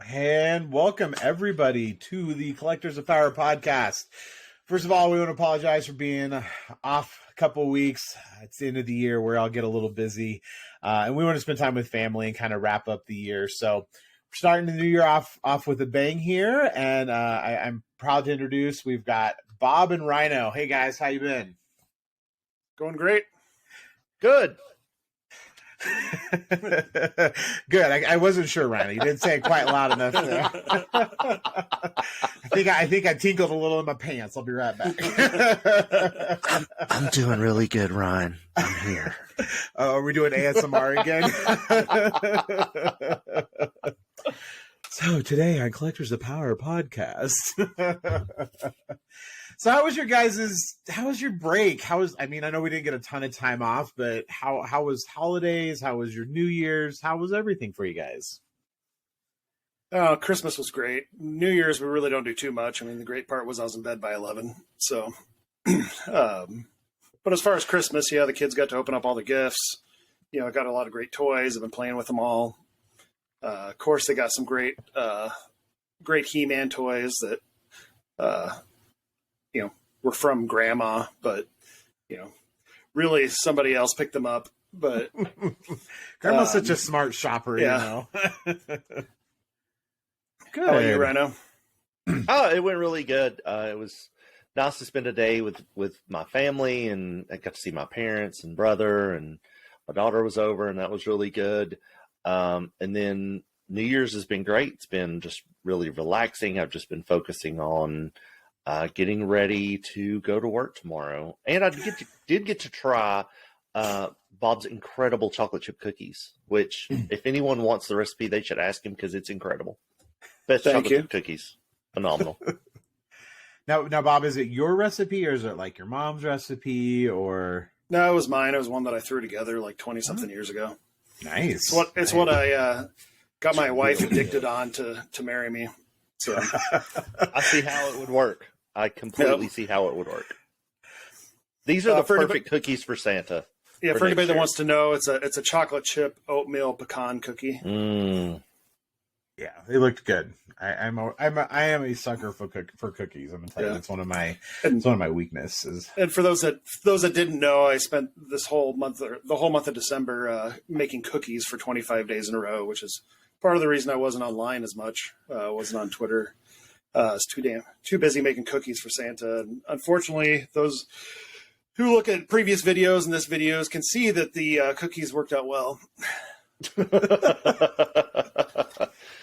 And welcome everybody to the Collectors of Power podcast. First of all, we want to apologize for being off a couple of weeks. It's the end of the year where I'll get a little busy. And we want to spend time with family and kind of wrap up the year. So we're starting the new year off with a bang here. And I'm proud to introduce, we've got Bob and Rhino. Hey guys, how you been? Going great. Good. Good. I wasn't sure, Rhino. You didn't say it quite loud enough there. I think I tinkled a little in my pants. I'll be right back. I'm doing really good, Ryan. I'm here. Are we doing ASMR again? So today on Collectors of Power podcast. So how was your break? I know we didn't get a ton of time off, but how was holidays? How was your New Year's? How was everything for you guys? Christmas was great. New Year's, we really don't do too much. I mean, the great part was I was in bed by 11. So, but as far as Christmas, yeah, the kids got to open up all the gifts. You know, I got a lot of great toys. I've been playing with them all. Of course, they got some great He-Man toys that, were from Grandma, but, really somebody else picked them up. But Grandma's such a smart shopper, yeah. Good. How about you, Rhino? Oh, it went really good. It was nice to spend a day with my family, and I got to see my parents and brother, and my daughter was over, and that was really good. And then New Year's has been great. It's been just really relaxing. I've just been focusing on getting ready to go to work tomorrow. And I did get to try Bob's incredible chocolate chip cookies, which if anyone wants the recipe, they should ask him because it's incredible. Best chocolate chip cookies. Phenomenal. Now, Bob, is it your recipe or is it like your mom's recipe or? No, it was mine. It was one that I threw together like 20-something years ago. Nice. It's what I got my wife addicted on to marry me. So I see how it would work. I completely see how it would work. These are the perfect cookies for Santa. Yeah, for anybody that wants to know, it's a chocolate chip oatmeal pecan cookie. Yeah, they looked good. I am a sucker for cookies. I'm gonna tell you, it's one of my weaknesses. And for those that didn't know, I spent the whole month of December making cookies for 25 days in a row, which is part of the reason I wasn't online as much. Wasn't on Twitter. I was too busy making cookies for Santa. And unfortunately, those who look at previous videos and this videos can see that the cookies worked out well.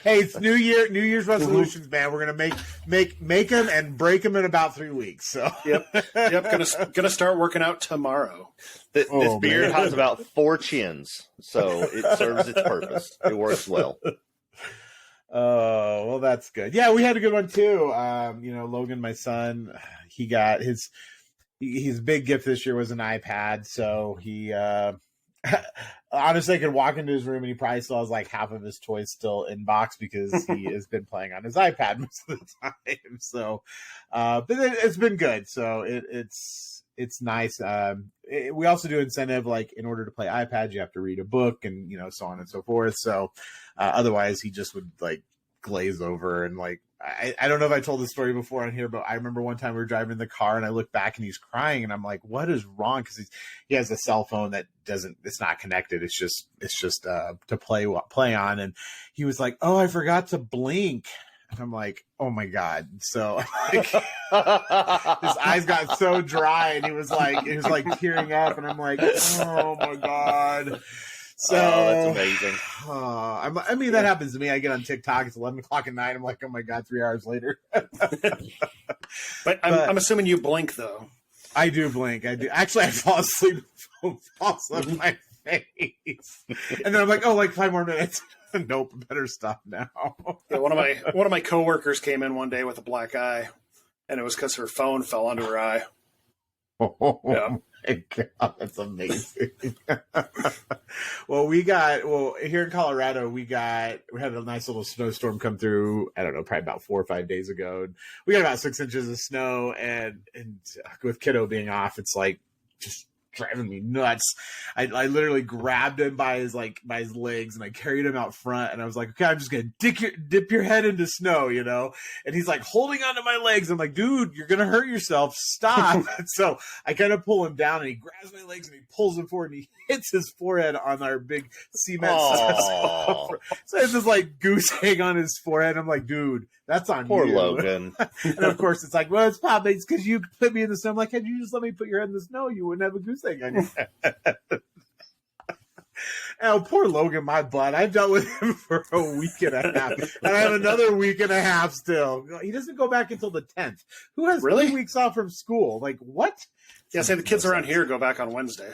Hey, it's New Year's resolutions, man. We're gonna make them and break them in about 3 weeks. So yep. Gonna start working out tomorrow. This beard has about 4 chins, so it serves its purpose. It works well. Oh, well, that's good. Yeah, we had a good one too. Logan, my son, he got his big gift this year was an iPad. So he, honestly, I could walk into his room and he probably still has like half of his toys still in box because he has been playing on his iPad most of the time. So, but it's been good. So it's nice. We also do incentive, like in order to play iPad, you have to read a book and, so on and so forth. So otherwise he just would like glaze over and like, I don't know if I told this story before on here, but I remember one time we were driving in the car and I looked back and he's crying and I'm like, what is wrong? Because he has a cell phone that it's not connected. It's just to play on. And he was like, oh, I forgot to blink. And I'm like, oh my God. So like, his eyes got so dry and he was like tearing up and I'm like, oh my God. So that's amazing. That happens to me. I get on TikTok. It's 11 o'clock at night. I'm like, oh my God, 3 hours later. but I'm assuming you blink though. I do blink. I do. Actually, I fall asleep on my face, and then I'm like, oh, like 5 more minutes. Nope, better stop now. Yeah, one of my coworkers came in one day with a black eye, and it was because her phone fell onto her eye. Oh my God, that's amazing. Well, here in Colorado, we had a nice little snowstorm come through. I don't know, probably about 4 or 5 days ago. And we got about 6 inches of snow, and with kiddo being off, it's like just driving me nuts. I literally grabbed him by his legs and I carried him out front and I was like, okay, I'm just gonna dip your head into snow, you know. And he's like holding onto my legs. I'm like, dude, you're gonna hurt yourself. Stop. So I kind of pull him down and he grabs my legs and he pulls him forward and he hits his forehead on our big cement. So it's just like goose egg on his forehead. I'm like, dude, that's on Poor you. Logan. And of course it's like, well, it's Pop. It's because you put me in the snow. I'm like, had you just let me put your head in the snow, you wouldn't have a goose egg on your head. Oh, poor Logan, my butt. I've dealt with him for a week and a half. And I have another week and a half still. He doesn't go back until the 10th. Who has 3 weeks off from school? Like, what? Yeah, say the kids around here go back on Wednesday.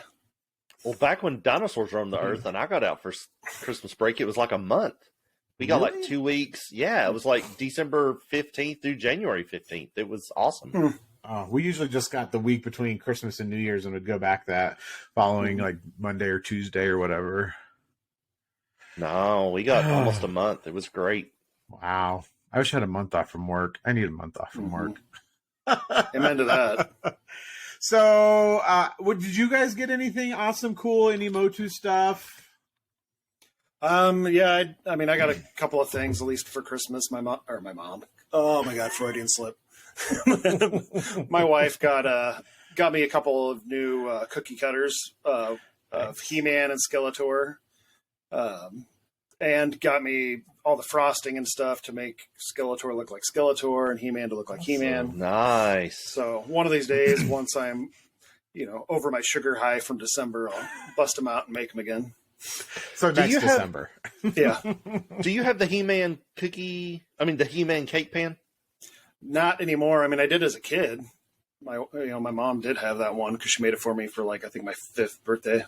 Well, back when dinosaurs roamed the earth and I got out for Christmas break, it was like a month. We got like 2 weeks. Yeah, it was like December 15th through January 15th. It was awesome. We usually just got the week between Christmas and New Year's and would go back that following like Monday or Tuesday or whatever. No, we got almost a month. It was great. Wow. I wish I had a month off from work. I need a month off from work. Amen to that. So, did you guys get anything awesome, cool, any MOTU stuff? Yeah, I mean, I got a couple of things, at least for Christmas. My mom. Oh my God, Freudian slip. My wife got me a couple of new cookie cutters of He-Man and Skeletor, and got me all the frosting and stuff to make Skeletor look like Skeletor and He-Man to look like He-Man. Nice. So one of these days, once I'm, over my sugar high from December, I'll bust them out and make them again. So next December. Yeah. Do you have the He-Man the He-Man cake pan? Not anymore. I mean, I did as a kid. My mom did have that one because she made it for me for I think my 5th birthday.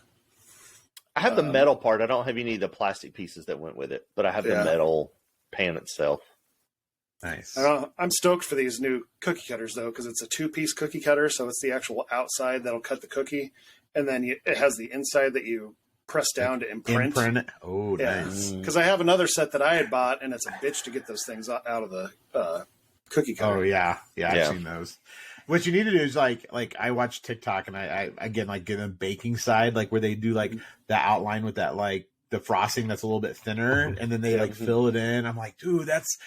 I have the metal part. I don't have any of the plastic pieces that went with it, but I have the metal pan itself. Nice. I'm stoked for these new cookie cutters though, because it's a 2-piece cookie cutter. So it's the actual outside that'll cut the cookie, and then it has the inside that you press down to imprint. Oh, nice. Because I have another set that I had bought, and it's a bitch to get those things out of the cookie cutter. Oh yeah, I've seen those. What you need to do is like I watch TikTok and I again get a baking side where they do the outline with that the frosting that's a little bit thinner and then they fill it in. I'm like, dude, that's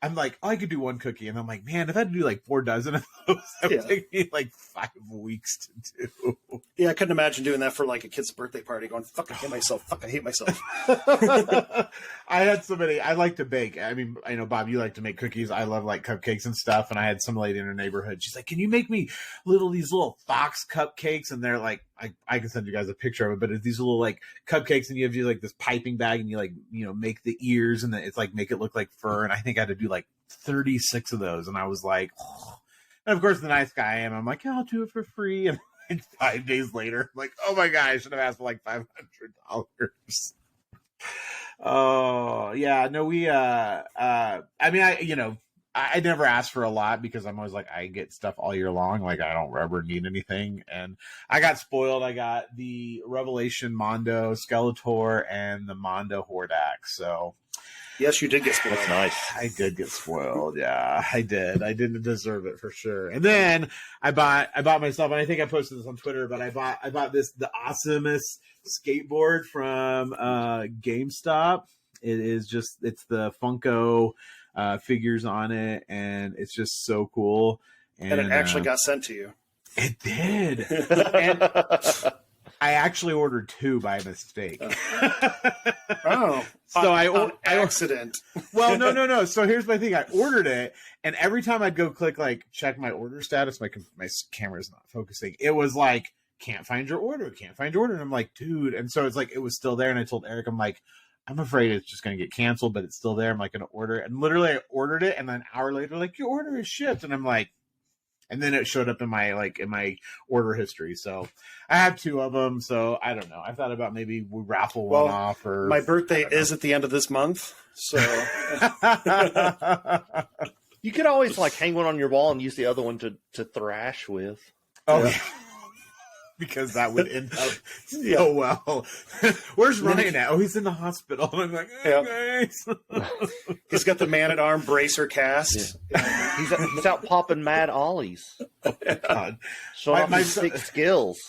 I'm like, oh, I could do one cookie, and I'm like, man, if I had to do 4 dozen of those, that would take me 5 weeks to do. Yeah, I couldn't imagine doing that for a kid's birthday party, going, fuck, I hate myself. Fuck, I hate myself. I had somebody, I like to bake. I mean, I know, Bob, you like to make cookies. I love cupcakes and stuff. And I had some lady in her neighborhood. She's like, can you make me these little fox cupcakes? And they're I can send you guys a picture of it, but it's these little cupcakes, and you have this piping bag, and you make the ears, and it's make it look like fur. And I think I had to do 36 of those. And I was like, oh. And of course, the nice guy I am, I'm like, yeah, I'll do it for free. And 5 days later, I'm like, oh my God, I should have asked for $500. Oh yeah, no, we I mean, I never ask for a lot because I'm always I get stuff all year long. I don't ever need anything. And I got spoiled. I got the Revelation Mondo Skeletor and the Mondo Hordak. So yes, you did get spoiled. That's nice. I did get spoiled. Yeah, I did. I didn't deserve it for sure. And then I bought myself, and I think I posted this on Twitter, but I bought the awesomest skateboard from GameStop. It's the Funko figures on it, and it's just so cool. And it actually got sent to you. It did. And I actually ordered 2 by mistake. Oh, so on accident. Well, no. So here's my thing. I ordered it, and every time I'd go click check my order status, my camera's not focusing. It was can't find your order. And I'm like, dude. And so it's it was still there. And I told Eric, I'm afraid it's just going to get canceled, but it's still there. I'm going to order it. And literally I ordered it. And then an hour later, your order is shipped. And I'm like, and then it showed up in my in my order history. So I have 2 of them. So I don't know. I thought about maybe we raffle one off. Or my birthday is at the end of this month. So you could always hang one on your wall and use the other one to thrash with. Oh, because that would end up so well. Where's Ryan at? Oh, he's in the hospital. And I'm like, okay. He's got the man-at-arm bracer cast. Yeah. He's out popping mad ollies. Oh, God. Showing off his sick skills.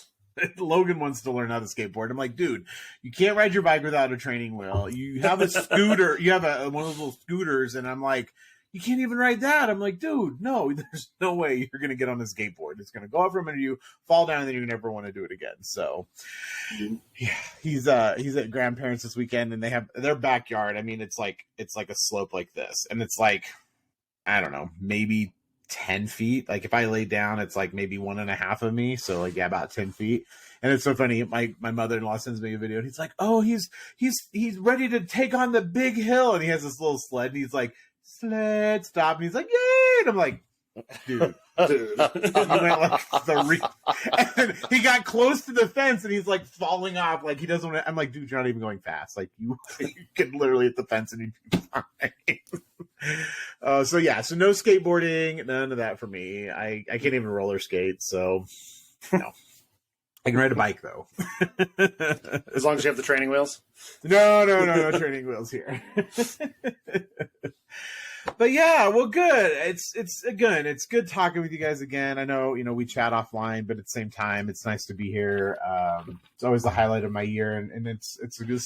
Logan wants to learn how to skateboard. I'm like, dude, you can't ride your bike without a training wheel. You have a scooter. You have one of those little scooters. And I'm like, you can't even ride that. I'm like, dude, no, there's no way you're going to get on a skateboard. It's going to go up from under you, fall down, and then you never want to do it again. So, yeah, he's at grandparents this weekend, and they have their backyard. I mean, it's like a slope like this, and it's like, I don't know, maybe 10 feet. Like if I lay down, it's like maybe 1.5 of me. So like, yeah, about 10 feet. And it's so funny. My mother-in-law sends me a video, and he's like, oh, he's ready to take on the big hill, and he has this little sled, and he's like, sled stop, and he's like, yay, and I'm like, dude. He went like and then he got close to the fence, and he's like falling off, like he doesn't want to. I'm like, dude, you're not even going fast, like you could literally hit the fence and you'd be fine. So no skateboarding, none of that for me. I can't even roller skate, so no. I can ride a bike though. As long as you have the training wheels. No training wheels here. But yeah, well, good. It's good talking with you guys again. I know, we chat offline, but at the same time, it's nice to be here. It's always the highlight of my year, and this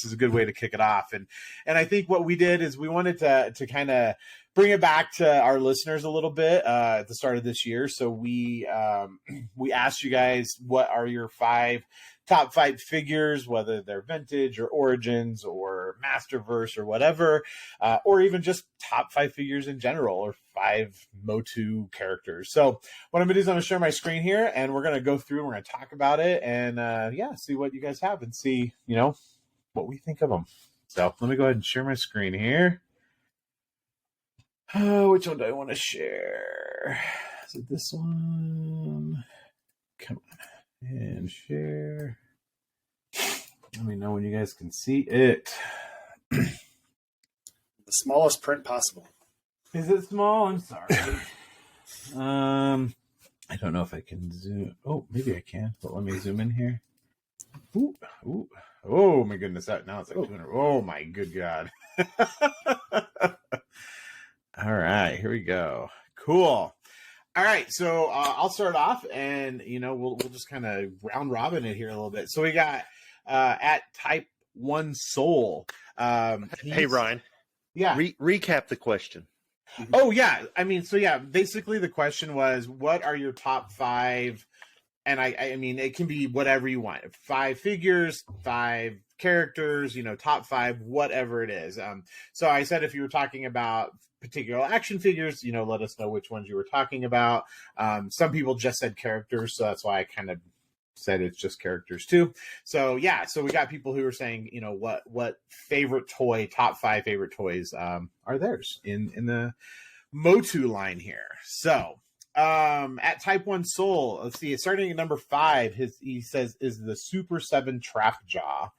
is a good way to kick it off. And I think what we did is we wanted to kind of bring it back to our listeners a little bit at the start of this year. So we asked you guys, what are your top 5 figures, whether they're vintage or origins or Masterverse or whatever, or even just top 5 figures in general, or 5 MOTU characters. So what I'm going to do is I'm going to share my screen here, and we're going to go through and we're going to talk about it, and see what you guys have and see, what we think of them. So let me go ahead and share my screen here. Which one do I want to share? Is it this one? Come on. And share. Let me know when you guys can see it. The smallest print possible. Is it small? I'm sorry. I don't know if I can zoom. Oh, maybe I can. But let me zoom in here. Ooh. Oh my goodness! Now it's like 200. Oh my good God! All right, here we go. Cool. All right, so I'll start off, and we'll just kind of round robin it here a little bit. So we got at Type 1 Soul. Hey Ryan, yeah, recap the question. Oh yeah, I mean, so yeah, basically the question was, what are your top 5? And I mean, it can be whatever you want. 5 figures, 5 characters, top 5, whatever it is. So I said if you were talking about particular action figures, let us know which ones you were talking about. Some people just said characters, so that's why I kind of said it's just characters too. So yeah, so we got people who are saying, what favorite toy, top 5 favorite toys are theirs in the MOTU line here. So at Type 1 Soul, let's see, starting at number 5, he says is the Super 7 Trap Jaw.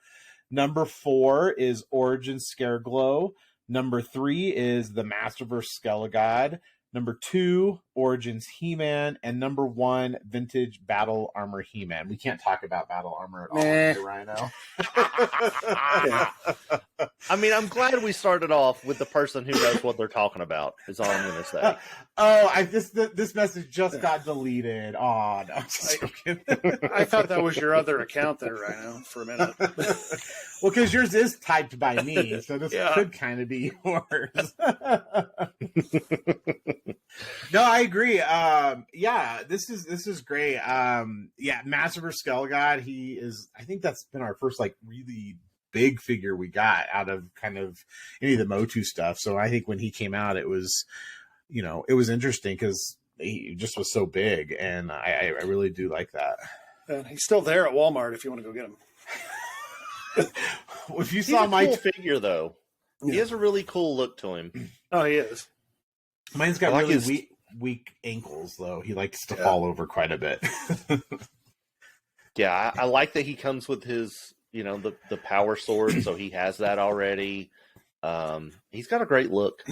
Number 4 is Origin Scareglow. Number 3 is the Masterverse Skelegod. Number 2, Origins He-Man. And number 1, Vintage Battle Armor He-Man. We can't talk about Battle Armor at all here, Rhino. I mean, I'm glad we started off with the person who knows what they're talking about, is all I'm going to say. This message just got deleted. Oh, no, I'm just joking. I thought that was your other account there, Rhino, for a minute. Well, because yours is typed by me, so this could kind of be yours. No, I agree. This is great. Masterverse Skelegod, he is, I think that's been our first really big figure we got out of kind of any of the MOTU stuff. So I think when he came out, it was, it was interesting because he just was so big, and I really do like that. And he's still there at Walmart if you want to go get him. If you saw my cool figure, though, he has a really cool look to him. Oh, he is. Mine's got really weak ankles, though. He likes to fall over quite a bit. Yeah, I like that he comes with his, the power sword, so he has that already. He's got a great look.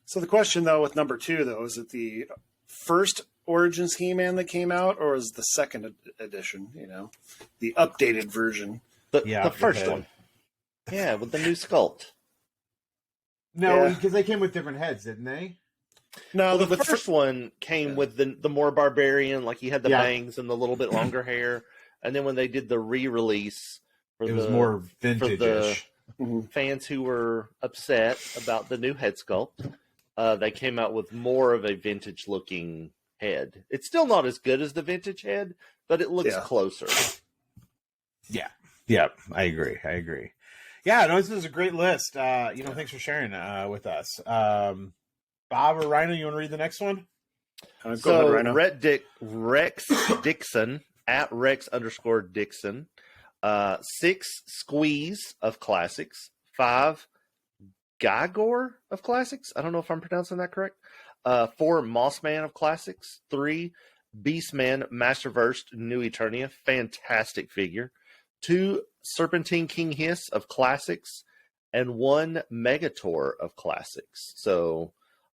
So the question, though, with number 2, though, is it the first Origins He-Man that came out, or is the second edition? You know, the updated version. The first one. Yeah, with the new sculpt. No, because they came with different heads, didn't they? No, Well, the first one came with the more barbarian, like he had the bangs and the little bit longer hair. And then when they did the re-release, it was more vintage-ish. For the fans who were upset about the new head sculpt, they came out with more of a vintage-looking head. It's still not as good as the vintage head, but it looks closer. Yeah, I agree. Yeah, no, this is a great list. Thanks for sharing with us. Bob or Rhino, you want to read the next one? Go ahead, Rhino. Rex Dixon at Rex_Dixon. 6 Squeeze of Classics. 5 Gygor of Classics. I don't know if I'm pronouncing that correct. 4 Mossman of Classics. 3 Beastman Masterverse New Eternia. Fantastic figure. 2 Serpentine King Hiss of Classics. And 1 Megator of Classics. So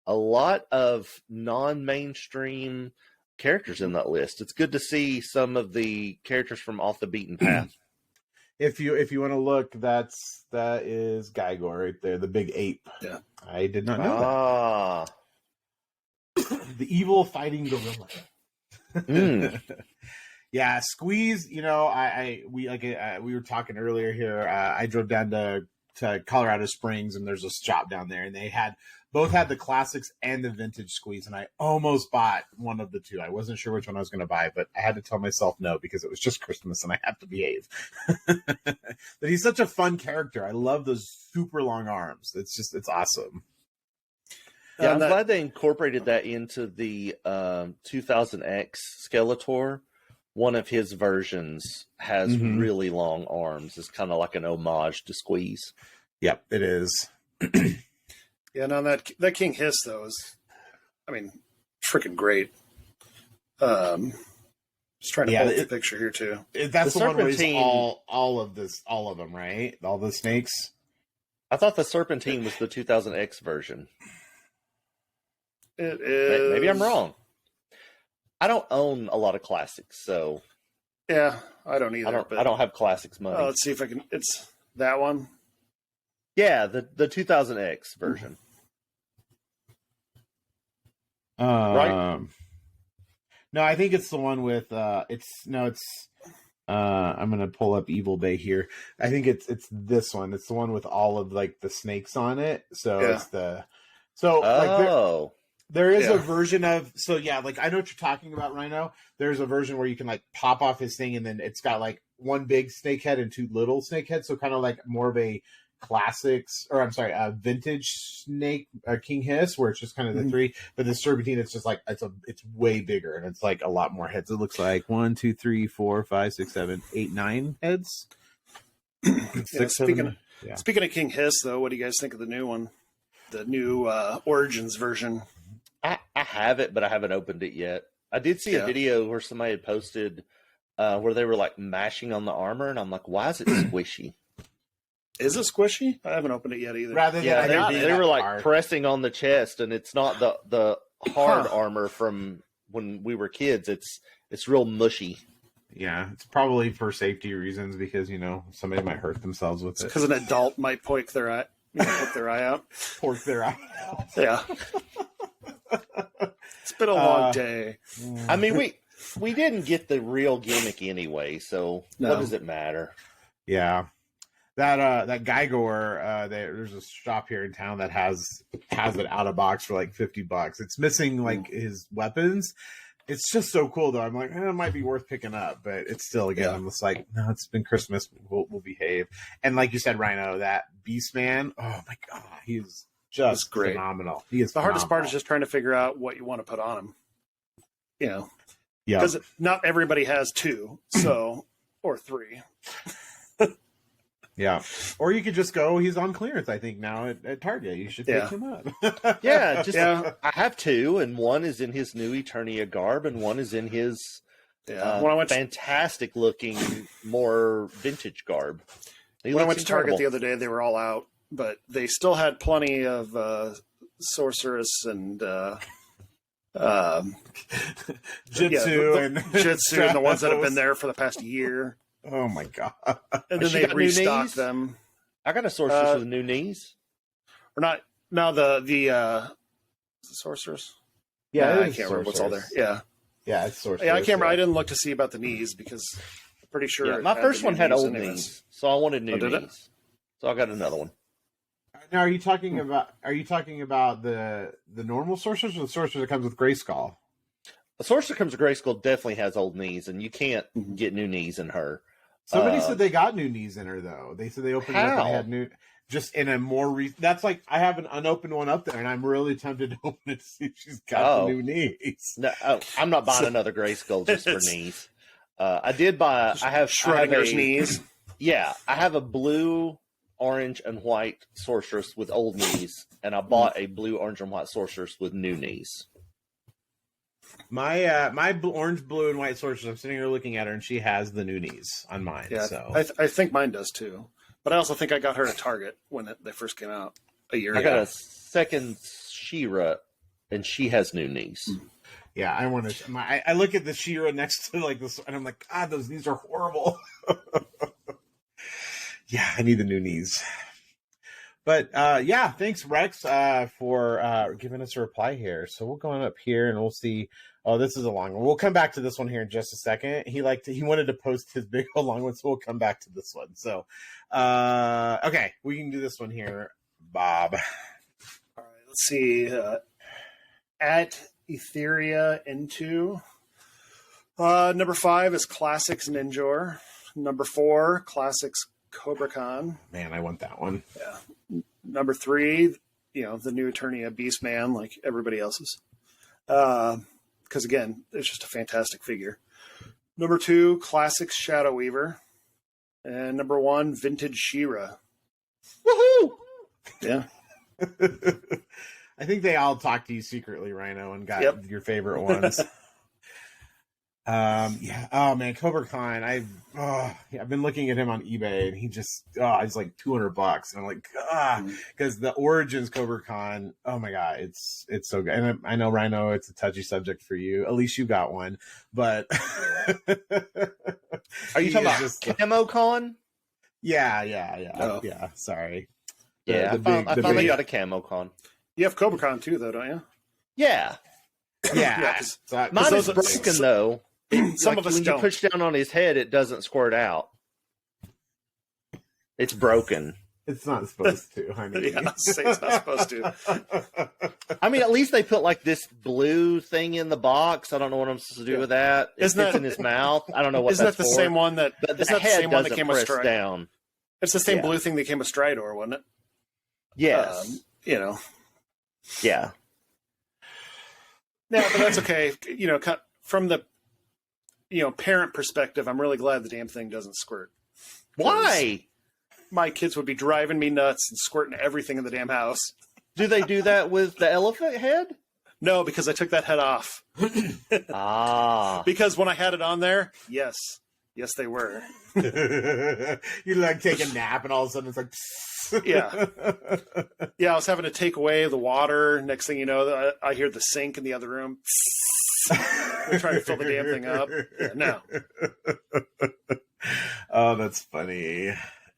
a lot of non-mainstream characters in that list. It's good to see some of the characters from off the beaten path. If you want to look, that is Gygor right there, the big ape. Yeah, I did not know that. The evil fighting gorilla. Yeah, Squeeze. You know, we were talking earlier here. I drove down to Colorado Springs, and there's a shop down there, and they both had the classics and the vintage Squeeze, and I almost bought one of the two. I wasn't sure which one I was going to buy, but I had to tell myself no because it was just Christmas and I have to behave. But he's such a fun character. I love those super long arms. It's awesome. Yeah, I'm glad they incorporated that into the 2000X Skeletor. One of his versions has really long arms. It's kind of like an homage to Squeeze. Yep, it is. Yeah, no, that King Hiss though is, freaking great. Just trying to pull up the picture here too. That's the one where he's all of them, right? All the snakes. I thought the Serpentine was the 2000X version. It is. Maybe I'm wrong. I don't own a lot of classics, so yeah, I don't either. I don't have classics money. Let's see if I can. It's that one. Yeah, the 2000X version. Right? No, I think it's the one with I'm gonna pull up Evil Bay here. I think it's this one. It's the one with all of like the snakes on it. So it's there is a version of like I know what you're talking about, Rhino. There's a version where you can like pop off his thing and then it's got like one big snake head and 2 little snake heads, so kind of like more of a vintage snake King Hiss, where it's just kind of the 3, but the Serpentine it's just like it's way bigger and it's like a lot more heads. It looks like 1, 2, 3, 4, 5, 6, 7, 8, 9 heads. Speaking of King Hiss, though, what do you guys think of the new one, the new Origins version? I have it, but I haven't opened it yet. I did see a video where somebody had posted where they were like mashing on the armor, and I'm like, why is it squishy? Is it squishy? I haven't opened it yet either. They were like pressing on the chest, and it's not the hard armor from when we were kids. It's real mushy. Yeah, it's probably for safety reasons because somebody might hurt themselves with it. Because an adult might poke their eye, poke their eye out. Pork their eye out. Yeah. It's been a long day. I mean, we didn't get the real gimmick anyway, so what does it matter? Yeah. That Gygor, there's a shop here in town that has it out of box for like $50. It's missing like his weapons. It's just so cool though. I'm like, it might be worth picking up, but it's still I'm just like, no, it's been Christmas. We'll behave. And like you said, Rhino, that Beastman, oh my god, he's just great. Phenomenal. He is. The hardest part is just trying to figure out what you want to put on him. Yeah. Because not everybody has 2, or 3. Yeah. Or you could just go, he's on clearance, I think, now at Target. You should pick him up. I have 2, and one is in his new Eternia garb, and one is in his fantastic looking, more vintage garb. When I went to Target the other day, they were all out, but they still had plenty of Sorceress and Jitsu and Jitsu and the ones that have been there for the past year. Oh my god! And then they restocked them. I got a sorceress with new knees. Or not? No, the sorcerers. Yeah, I can't remember what's all there. Yeah, it's sorceress. Yeah, I can't remember. I didn't look to see about the knees because I'm pretty sure. Yeah, my first one had old knees, so I wanted new did it? knees. So I got another one. Now, are you talking about the normal sorceress or the sorceress that comes with Grayskull? The sorcerer comes with Grayskull definitely has old knees, and you can't get new knees in her. Somebody said they got new knees in her though. They said they opened it up and they had new. Just in a more that's like I have an unopened one up there, and I'm really tempted to open it to see if she's got the new knees. No, I'm not buying another Grayskull just for knees. I did buy. I have Schrodinger's knees. Yeah, I have a blue, orange, and white sorceress with old knees, and I bought a blue, orange, and white sorceress with new knees. My orange, blue, and white sorceress. I'm sitting here looking at her, and she has the new knees on mine. Yeah, so I think mine does too. But I also think I got her at Target when they first came out a year ago. I got a second She-Ra, and she has new knees. Yeah, I want to. I look at the She-Ra next to like this, and I'm like, God, those knees are horrible. Yeah, I need the new knees. But yeah, thanks Rex for giving us a reply here. So we'll go on up here and we'll see. Oh, this is a long one. We'll come back to this one here in just a second. He wanted to post his big old long one, so we'll come back to this one. So okay, we can do this one here, Bob. All right, let's see. At Etheria into number 5 is Classics Ninjor. Number 4, Classics Cobra Khan. Man, I want that one. Yeah. Number 3, the new Eternia Beastman, like everybody else's. Because again, it's just a fantastic figure. Number 2, Classics Shadow Weaver. And number 1, Vintage She-Ra. Woohoo! Yeah. I think they all talked to you secretly, Rhino, and got your favorite ones. Yeah. Oh man, Cobra Khan. I've been looking at him on eBay, and he's like $200, and I'm like, because the Origins Cobra Khan. Oh my god, it's so good. And I know Rhino, it's a touchy subject for you. At least you got one, but are you talking about Camo Con? Yeah. Oh. Yeah. Sorry. Yeah, I finally got a Camo Con. You have Cobra Khan too, though, don't you? Yeah. Yeah. Mine is broken though. Some of us when don't. You push down on his head, it doesn't squirt out. It's broken. It's not supposed to. I mean, Yeah, say it's not supposed to. I mean, at least they put like this blue thing in the box. I don't know what I'm supposed to do with that. It fits in his mouth. I don't know what isn't that's that the for. same one that? But isn't that the same one that came with Stridor? Down. It's the same blue thing that came with Stridor, wasn't it? Yes. Yeah. Yeah, but that's okay. From the parent perspective, I'm really glad the damn thing doesn't squirt. Why? My kids would be driving me nuts and squirting everything in the damn house. Do they do that with the elephant head? No, because I took that head off. Because when I had it on there, yes, they were. You like take a nap, and all of a sudden it's like. Yeah. I was having to take away the water. Next thing you know, I hear the sink in the other room. We're trying to fill the damn thing up. Yeah, no. Oh, that's funny.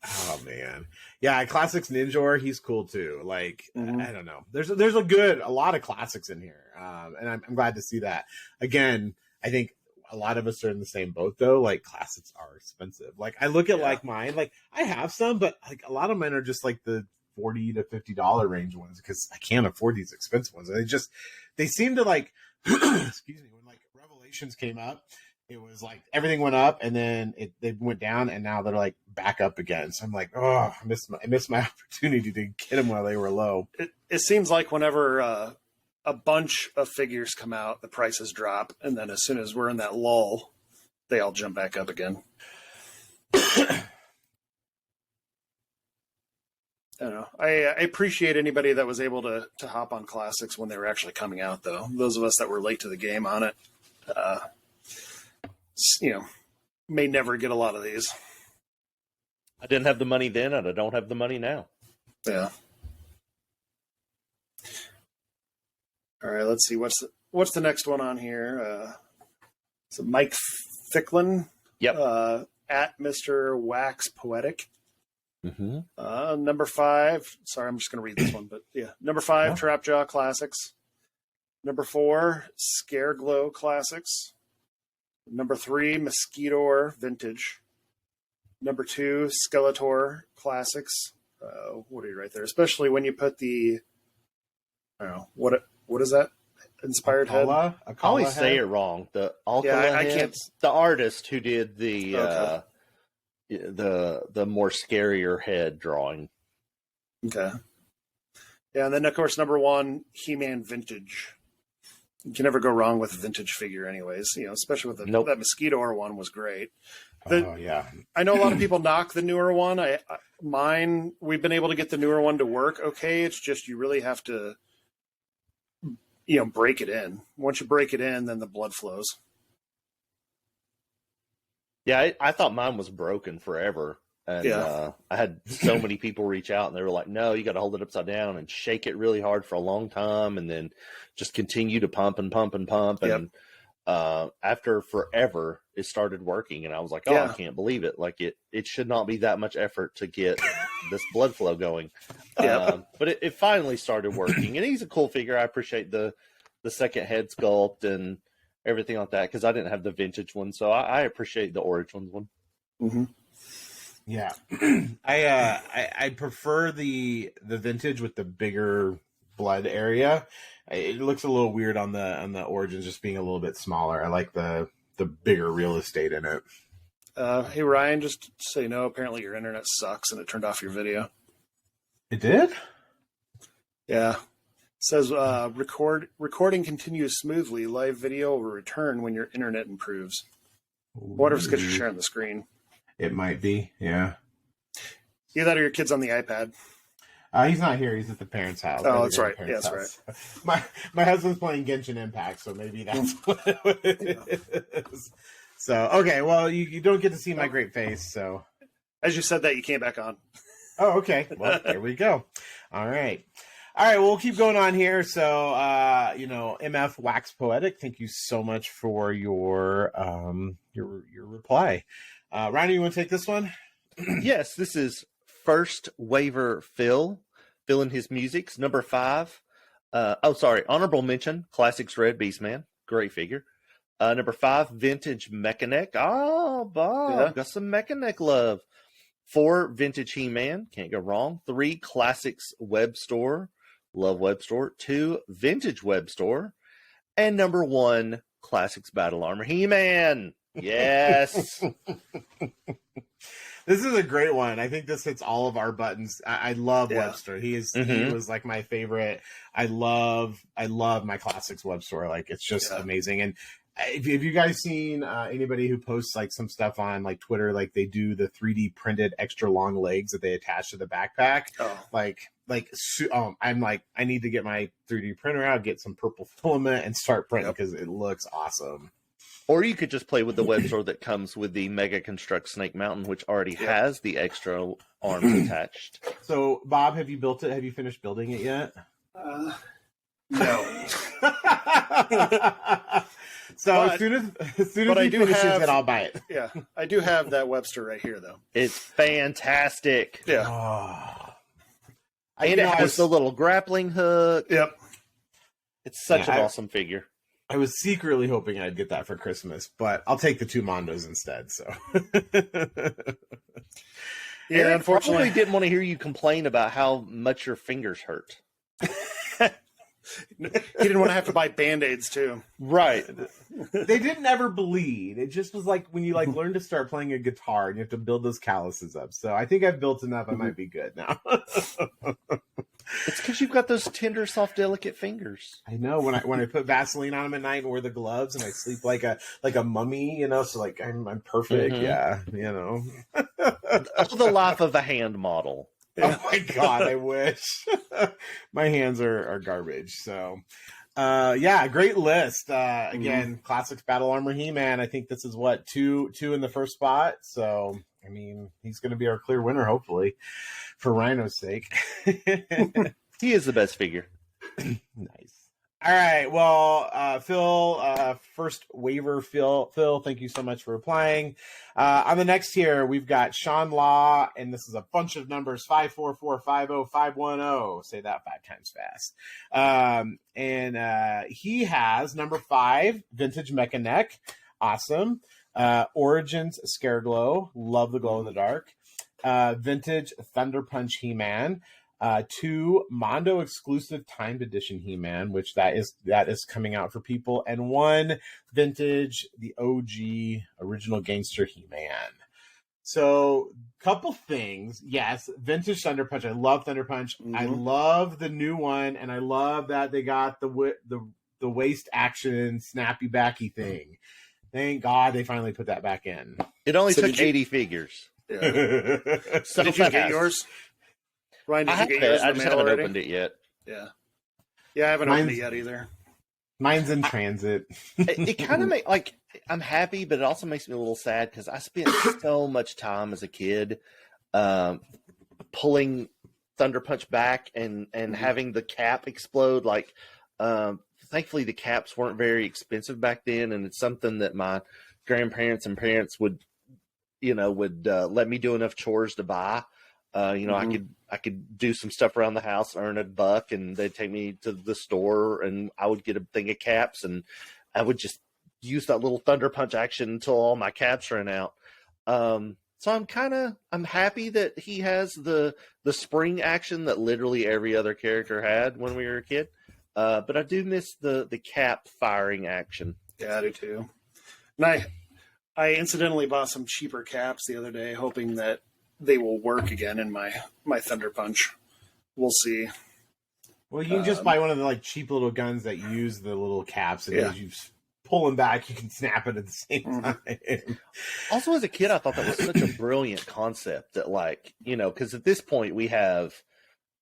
Oh man, yeah. Classics Ninjor, he's cool too. Like I don't know. There's a lot of classics in here, and I'm glad to see that. Again, I think a lot of us are in the same boat though. Like classics are expensive. Like I look at like mine. Like I have some, but like a lot of mine are just like the $40 to $50 range ones because I can't afford these expensive ones. They seem to like. Excuse me. When like Revelations came up, it was like everything went up and then they went down, and now they're like back up again. So I'm like, I missed my opportunity to get them while they were low. It seems like whenever a bunch of figures come out, the prices drop, and then as soon as we're in that lull, they all jump back up again. I don't know. I appreciate anybody that was able to hop on classics when they were actually coming out, though. Those of us that were late to the game on it, may never get a lot of these. I didn't have the money then, and I don't have the money now. Yeah. All right, let's see. what's the next one on here? So Mike Ficklin. Yep. At Mr. Wax Poetic. Mm-hmm. Number 5. Sorry, I'm just going to read this one, but yeah. Number 5, Trap Jaw Classics. Number 4, Scare Glow Classics. Number 3, Mosquito Vintage. Number 2, Skeletor Classics. What do you write there? Especially when you put the, I don't know, what is that? Inspired head? I always say it wrong. The Alcala I head, can't. the artist who did the more scarier head drawing. Okay. Yeah, and then of course number 1, He-Man Vintage. You can never go wrong with a vintage figure, anyways. Especially with that Mosquito one was great. Yeah. I know a lot of people knock the newer one. Mine, we've been able to get the newer one to work okay. It's just you really have to, break it in. Once you break it in, then the blood flows. Yeah, I thought mine was broken forever. And I had so many people reach out and they were like, no, you got to hold it upside down and shake it really hard for a long time and then just continue to pump and pump and pump. Yep. And after forever, it started working. And I was like, oh, I can't believe it. Like it should not be that much effort to get this blood flow going. But it finally started working. And he's a cool figure. I appreciate the second head sculpt and everything like that because I didn't have the vintage one. So I appreciate the Origins one. Mm-hmm. Yeah, I prefer the vintage with the bigger blood area. It looks a little weird on the Origins just being a little bit smaller. I like the bigger real estate in it. Hey Ryan, just so you know, apparently your internet sucks and it turned off your video. It did? Yeah. It says recording continues smoothly. Live video will return when your internet improves. What if it's because you're sharing the screen? It might be, yeah. Either that or your kid's on the iPad. He's not here. He's at the parents' house. Oh, that's right. Yeah, that's right. My husband's playing Genshin Impact, so maybe that's what it is. So, okay, well, you don't get to see my great face, so. As you said that, you came back on. Oh, okay. Well, there we go. All right. Well, we'll keep going on here. So, MF Wax Poetic, thank you so much for your reply. Ryan, you want to take this one? Yes, this is First Waiver Phil, filling his musics. Number 5. Honorable mention, Classics Red Beastman. Great figure. Number 5, Vintage Mechanic. Oh, Bob, got some Mechanic love. 4, Vintage He-Man. Can't go wrong. 3, Classics Web Store. Love Web Store. 2, Vintage Web Store. And number 1, Classics Battle Armor He-Man. Yes. This is a great one. I think this hits all of our buttons. I love Webster. He was like my favorite. I love my Classics Web Store. Like it's just amazing. And if you guys seen anybody who posts like some stuff on like Twitter, like they do the 3D printed extra long legs that they attach to the backpack. I'm like, I need to get my 3D printer out, get some purple filament and start printing because it looks awesome. Or you could just play with the web store that comes with the Mega Construct Snake Mountain, which already has the extra arms attached. So, Bob, have you built it? Have you finished building it yet? No. As soon as he finishes it, I'll buy it. Yeah, I do have that Webster right here, though. It's fantastic. Yeah. And it has the little grappling hook. Yep. It's such an awesome figure. I was secretly hoping I'd get that for Christmas, but I'll take the 2 Mondos instead. So, yeah, unfortunately, I didn't want to hear you complain about how much your fingers hurt. He didn't want to have to buy Band-Aids too. Right. They didn't ever bleed. It just was like when you like learn to start playing a guitar and you have to build those calluses up. So I think I've built enough. I might be good now. It's because you've got those tender, soft, delicate fingers. I know when I put Vaseline on them at night and wear the gloves and I sleep like a mummy, so like I'm perfect. Yeah, The life of a hand model. Oh my God, I wish. My hands are garbage. So, great list. Again, Classics Battle Armor He-Man. I think this is what, two in the first spot. So, I mean, he's going to be our clear winner, hopefully, for Rhino's sake. He is the best figure. Nice. All right. Well, Phil, first waiver, Phil, thank you so much for replying. On the next here, we've got Sean Law, and this is a bunch of numbers, 544-50510. Say that 5 times fast. And he has number 5, Vintage Mecha Neck. Awesome. Origins Scareglow. Love the glow in the dark. Vintage Thunder Punch He-Man. 2 Mondo exclusive timed edition He-Man, which that is coming out for people, and 1 vintage, the OG original gangster He-Man. So, couple things. Yes, vintage Thunder Punch. I love Thunder Punch. I love the new one, and I love that they got the waist action snappy backy thing. Thank God they finally put that back in. It only took 80 figures. Yeah. So did you get yours? Ryan, did you get yours? I just haven't opened it yet. Yeah. Yeah, I haven't opened it yet either. Mine's in transit. It kind of like, I'm happy, but it also makes me a little sad because I spent so much time as a kid pulling Thunder Punch back and having the cap explode. Like, thankfully the caps weren't very expensive back then, and it's something that my grandparents and parents would let me do enough chores to buy. I could do some stuff around the house, earn $1, and they'd take me to the store, and I would get a thing of caps, and I would just use that little Thunder Punch action until all my caps ran out. So I'm happy that he has the spring action that literally every other character had when we were a kid. But I do miss the cap firing action. Yeah, I do too. And I incidentally bought some cheaper caps the other day, hoping that they will work again in my Thunder Punch. We'll see. Well, you can just buy one of the like cheap little guns that use the little caps, and as you pull them back, you can snap it at the same time. Also, as a kid, I thought that was such a brilliant concept that, like, because at this point we have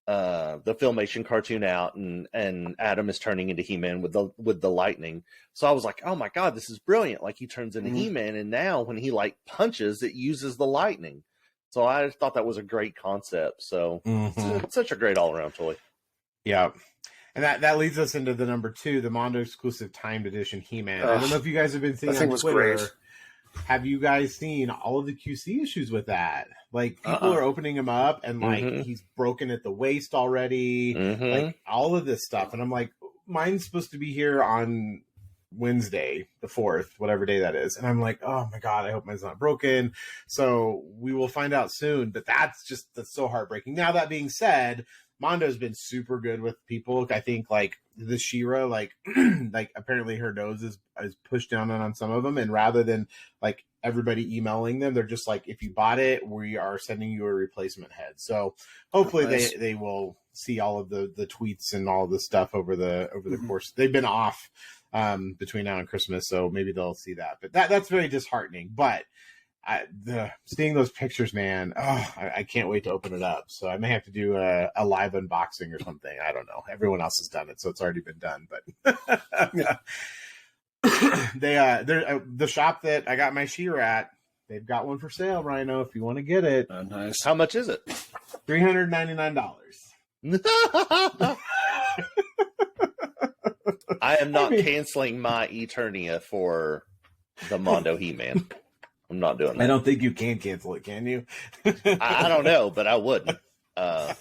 the Filmation cartoon out, and Adam is turning into He-Man with the lightning. So I was like, oh my God, this is brilliant! Like, he turns into He-Man, and now when he like punches, it uses the lightning. So I thought that was a great concept. So it's such a great all-around toy. Yeah. And that leads us into the number 2, the Mondo exclusive timed edition He-Man. I don't know if you guys have been seeing on Twitter. Great. Have you guys seen all of the QC issues with that? Like, people are opening him up, and like he's broken at the waist already, like all of this stuff. And I'm like, mine's supposed to be here on Wednesday, the 4th, whatever day that is. And I'm like, oh my God, I hope mine's not broken. So we will find out soon. But that's so heartbreaking. Now, that being said, Mondo's been super good with people. I think like the She-Ra, like apparently her nose is pushed down on some of them, and rather than like everybody emailing them, they're just like, if you bought it, we are sending you a replacement head. So hopefully they will see all of the tweets and all the stuff over the course. They've been off between now and Christmas, so maybe they'll see that. But that's very disheartening. But seeing those pictures, man, I can't wait to open it up. So I may have to do a live unboxing or something. I don't know. Everyone else has done it, so it's already been done. But yeah, they're the shop that I got my She-Ra at. They've got one for sale, Rhino. If you want to get it, nice. How much is it? $399. I am not canceling my Eternia for the Mondo He-Man. I'm not doing that. I don't think you can cancel it, can you? I don't know, but I wouldn't. I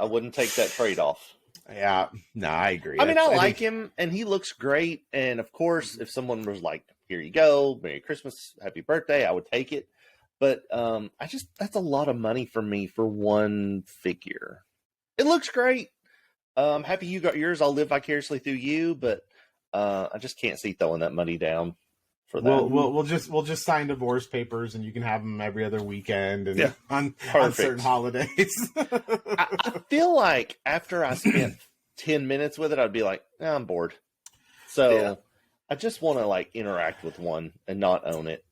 wouldn't take that trade-off. Yeah, no, I agree. I mean, I like him, and he looks great. And of course, if someone was like, "Here you go, Merry Christmas, Happy Birthday," I would take it. But that's a lot of money for me for one figure. It looks great. I'm happy you got yours. I'll live vicariously through you, but I just can't see throwing that money down for that. We'll just sign divorce papers, and you can have them every other weekend and on certain holidays. I feel like after I spent 10 minutes with it, I'd be like, I'm bored. So I just want to like interact with one and not own it.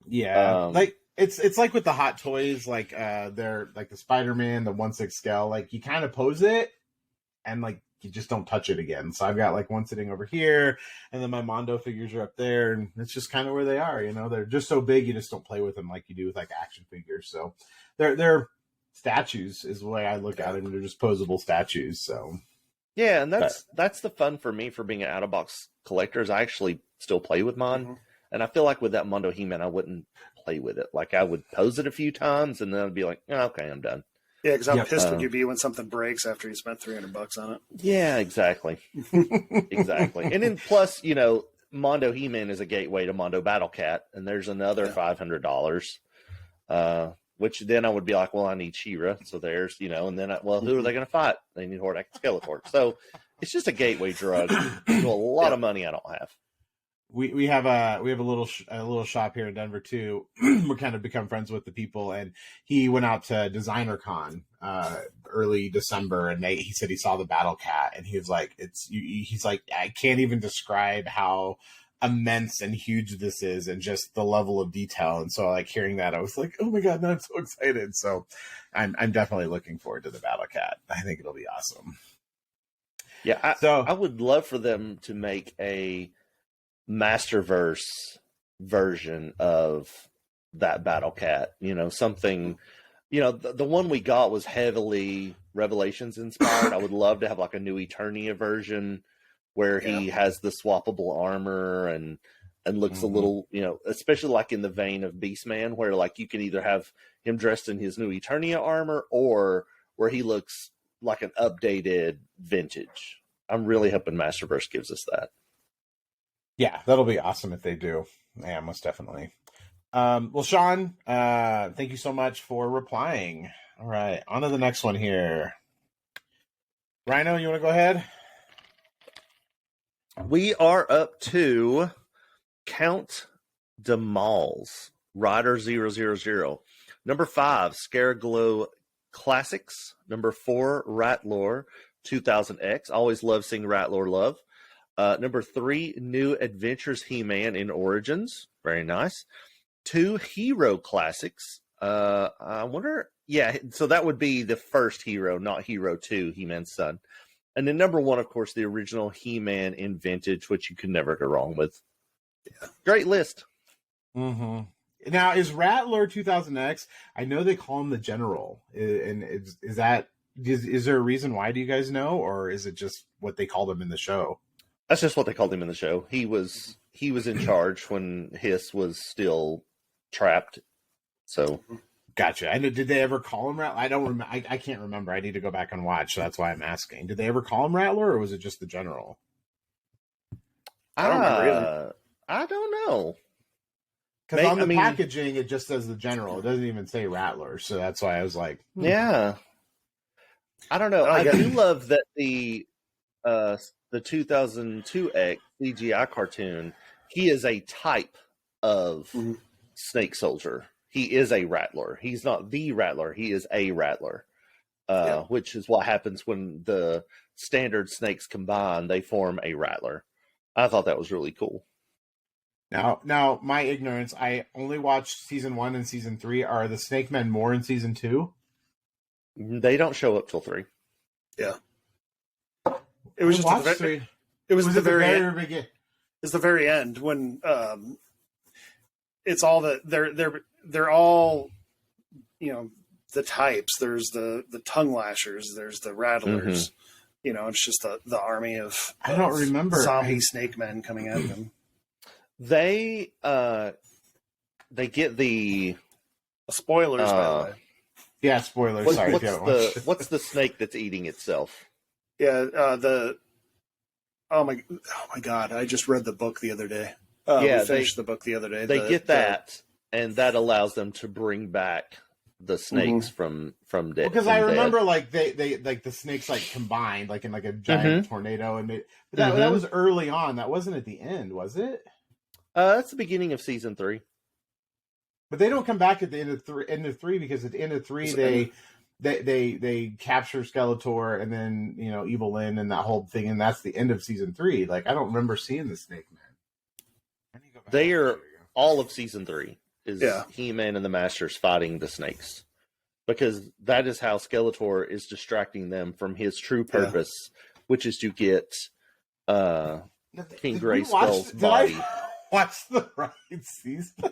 Yeah, like it's like with the Hot Toys, like they're like the Spider-Man, the 1/6 scale. Like you kind of pose it, and like you just don't touch it again. So I've got like one sitting over here, and then my Mondo figures are up there, and it's just kind of where they are. You know, they're just so big, you just don't play with them like you do with like action figures. So they're statues is the way I look at them. They're just posable statues. So Yeah, and that's the fun for me for being an out-of-box collector is I actually still play with mine. Mm-hmm. And I feel like with that Mondo He-Man, I wouldn't play with it. Like I would pose it a few times and then I'd be like, oh, okay, I'm done. Yeah, because how pissed would you be when something breaks after you spent $300 on it? Yeah, exactly. Exactly. And then plus, Mondo He-Man is a gateway to Mondo Battle Cat, and there's another $500. Which then I would be like, well, I need She-Ra, so there's, and then, who are they going to fight? They need Hordak and Skeletor. So it's just a gateway drug to a lot of money I don't have. We have a little shop here in Denver too. We're kind of become friends with the people, and he went out to Designer Con early December, and he said he saw the Battle Cat, and he was like, he's like, I can't even describe how immense and huge this is and just the level of detail. And so like hearing that, I was like, oh my god, no, I'm so excited. So I'm definitely looking forward to the Battle Cat. I think it'll be awesome. Yeah, I would love for them to make a Masterverse version of that Battle Cat. Something, the one we got was heavily Revelations inspired. I would love to have like a new Eternia version where he has the swappable armor and looks a little, especially like in the vein of Beastman, where like you can either have him dressed in his new Eternia armor or where he looks like an updated vintage. I'm really hoping Masterverse gives us that. Yeah, that'll be awesome if they do. Yeah, most definitely. Well, Sean, thank you so much for replying. All right, on to the next one here. Rhino, you want to go ahead? We are up to Count DeMalls, Rider 000. Number 5, Scaraglow Classics. Number 4, Ratlore 2000X. Always love seeing Ratlore love. Number 3, New Adventures He-Man in Origins. Very nice. 2, Hero Classics. I wonder... Yeah, so that would be the first Hero, not Hero 2, He-Man's son. And then number 1, of course, the original He-Man in Vintage, which you could never go wrong with. Yeah. Great list. Mm-hmm. Now, is Rattler 2000X? I know they call him the General. And is there a reason why? Do you guys know? Or is it just what they called him in the show? That's just what they called him in the show. He was in charge when Hiss was still trapped. So... Gotcha. I know. Did they ever call him Rattler? I don't remember. I can't remember. I need to go back and watch. So that's why I'm asking. Did they ever call him Rattler, or was it just the General? I don't remember either. I don't know. Because on the packaging, it just says the General. It doesn't even say Rattler. So that's why I was like, yeah. I don't know. I do love that the 2002X CGI cartoon. He is a type of Snake Soldier. He is a Rattler. He's not the Rattler. He is a Rattler, which is what happens when the standard snakes combine. They form a Rattler. I thought that was really cool. Now, my ignorance, I only watched season 1 and season 3. Are the Snake Men more in season 2? They don't show up till 3. Yeah. It was just the very end when it's all they're all, the types. There's the tongue lashers. There's the rattlers. It's just the army of I don't remember zombie snake men coming at them. They get the spoilers, by the way. Yeah, spoilers. Sorry, what's the snake that's eating itself? Yeah, oh my god! I just read the book the other day. We finished the book the other day. They get that. And that allows them to bring back the snakes from dead. Because I remember, like they like the snakes like combined, like in like a giant tornado, and that was early on. That wasn't at the end, was it? That's the beginning of season 3. But they don't come back at the end of 3 because at the end of 3 they capture Skeletor and then Evil Lyn and that whole thing, and that's the end of season 3. Like I don't remember seeing the Snake Man. They are all of season 3. Is He-Man and the Masters fighting the snakes. Because that is how Skeletor is distracting them from his true purpose, which is to get King Grayskull's body. Watch the right season.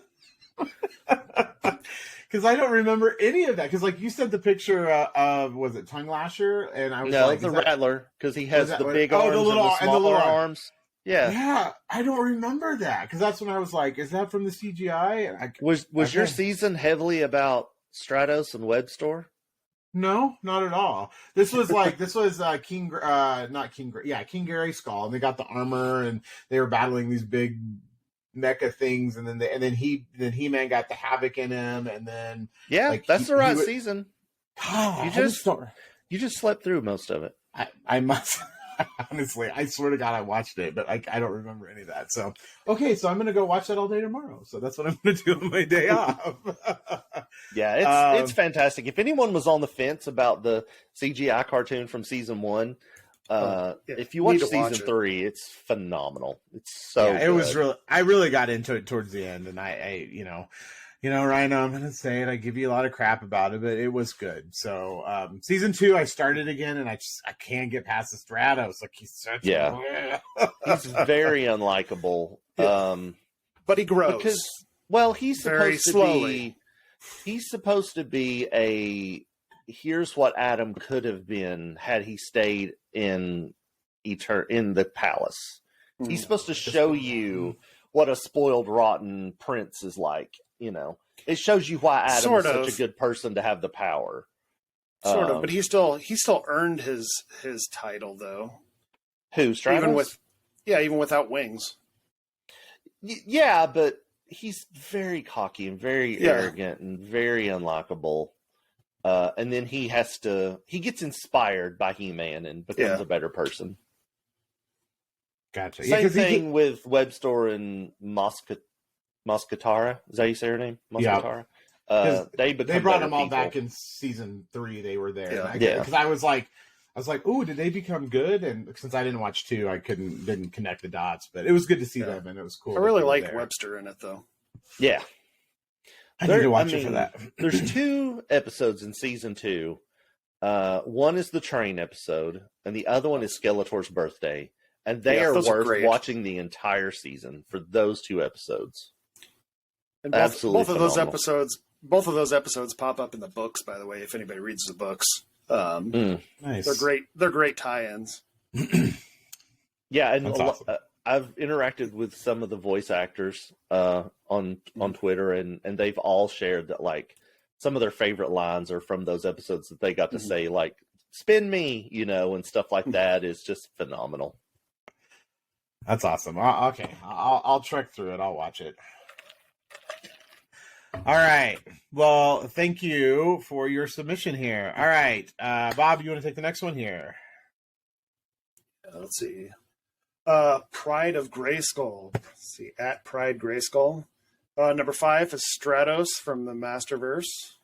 because I don't remember any of that. Because like you sent the picture of was it Tongue Lasher, and I was No, like, the is that, Rattler, because he has that the what- big oh, arms the little and the smaller arms. Yeah. yeah, I don't remember that because that's when I was like, is that from the CGI? And Was your okay. season heavily about Stratos and Webstore? No, not at all. This was King, not King, yeah, King Gary Skull, and they got the armor, and they were battling these big mecha things, and then He-Man got the Havoc in him, and then Yeah, like, that's the right season. God, You just slept through most of it. I must. Honestly, I swear to God, I watched it, but I don't remember any of that. So, okay, so I'm going to go watch that all day tomorrow. So that's what I'm going to do on my day off. Yeah, it's fantastic. If anyone was on the fence about the CGI cartoon from season 1, if you watch season 3, it's phenomenal. It's so it was really. I really got into it towards the end, and I Rhino, I'm going to say it. I give you a lot of crap about it, but it was good. So, season 2, I started again, and I can't get past the Stratos. Like, he's such he's very unlikable. But he grows. Because, he's very supposed slowly. to be. He's supposed to be a. Here's what Adam could have been had he stayed in the palace. He's supposed to show you what a spoiled, rotten prince is like. It shows you why Adam is such a good person to have the power. Sort of, but he still earned his title though. Who, Stratos? Even without wings. Yeah, but he's very cocky and very arrogant and very unlikable. And then he gets inspired by He-Man and becomes a better person. Gotcha. Same thing with Webstore and Moscatara. Is that how you say her name? Moscatara. Yeah. They brought them all people. back in season 3. They were there. Yeah. Because I was like, "Ooh, did they become good?" And since I didn't watch 2, I didn't connect the dots. But it was good to see them, and it was cool. I really like Webster in it, though. Yeah, I need to watch it for that. There's 2 episodes in season 2. One is the train episode, and the other one is Skeletor's birthday. And they are worth watching the entire season for those 2 episodes. And both of those episodes pop up in the books, by the way, if anybody reads the books. Nice. They're great tie-ins. Yeah, and awesome. I've interacted with some of the voice actors on Twitter, and they've all shared that like some of their favorite lines are from those episodes that they got to say, like "spin me," and stuff like that is just phenomenal. That's awesome. Okay, I'll trek through it. I'll watch it. All right. Well, thank you for your submission here. All right, Bob, you want to take the next one here? Let's see. Pride of Grayskull. Let's see, at Pride Grayskull. Number 5 is Stratos from the Masterverse.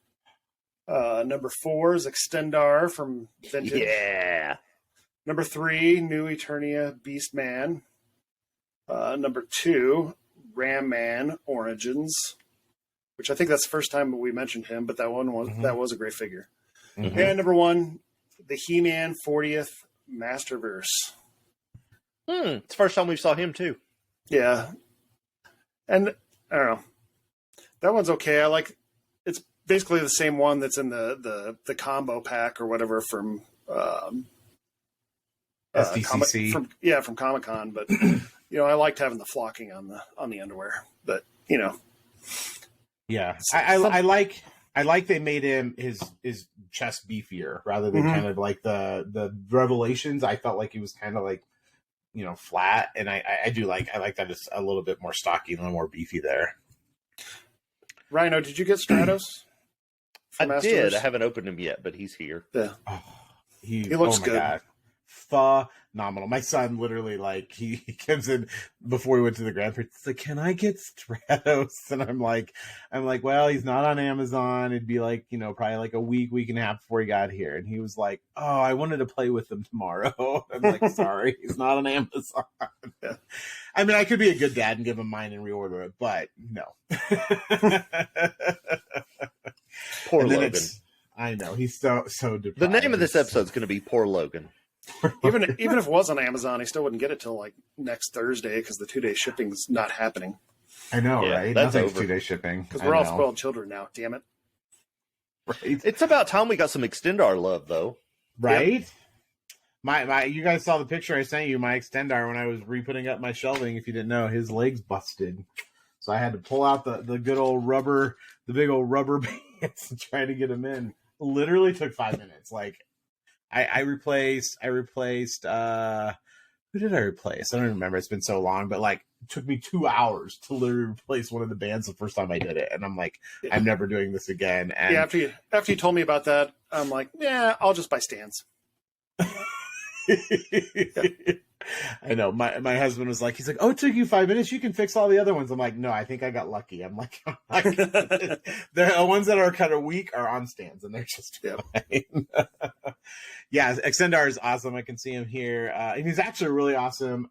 Number 4 is Extendar from Vintage. Yeah. Number 3, New Eternia Beastman. Number 2, Ram Man Origins, which I think that's the first time we mentioned him, but that was a great figure. Mm-hmm. And number 1, the He-Man 40th Masterverse. It's the first time we saw him too. Yeah, and I don't know, that one's okay. I like it's basically the same one that's in the combo pack or whatever from SDCC. From Comic-Con, but. I liked having the flocking on the underwear, but yeah, I like they made him his chest beefier rather than kind of like the Revelations. I felt like he was kind of like flat, and I like that it's a little bit more stocky, a little more beefy there. Rhino, did you get Stratos? I did. I haven't opened him yet, but he's here. Yeah, he looks good. God. Phenomenal. My son literally he comes in before we went to the Grand Prix. It's like, can I get Stratos? And I'm like, well, he's not on Amazon. It'd be like, probably like a week and a half before he got here. And he was like, oh, I wanted to play with him tomorrow. I'm like, sorry, he's not on Amazon. Yeah. I mean, I could be a good dad and give him mine and reorder it, but no. Poor Logan. I know he's so depressed. The name of this episode is going to be Poor Logan. Even if it was on Amazon, he still wouldn't get it till like next Thursday because the 2-day shipping's not happening. I know, right? That's Nothing's over. 2-day shipping Because we're all spoiled children now. Damn it! Right. It's about time we got some Extendar love, though. Right. Yep. My you guys saw the picture I sent you. My Extendar, when I was re-putting up my shelving, if you didn't know, his legs busted, so I had to pull out the good old rubber, the big old rubber bands and try to get him in. Literally took 5 minutes. Like I replaced who did I replace? I don't remember. It's been so long, but like it took me 2 hours to literally replace one of the bands the first time I did it. And I'm like, I'm never doing this again. And yeah, after you told me about that, I'm like, yeah, I'll just buy stands. I know. My husband was like, he's like, oh, it took you 5 minutes. You can fix all the other ones. I'm like, no, I think I got lucky. I'm like the ones that are kind of weak are on stands and they're just fine. Yeah, Extendar is awesome. I can see him here. And he's actually really awesome.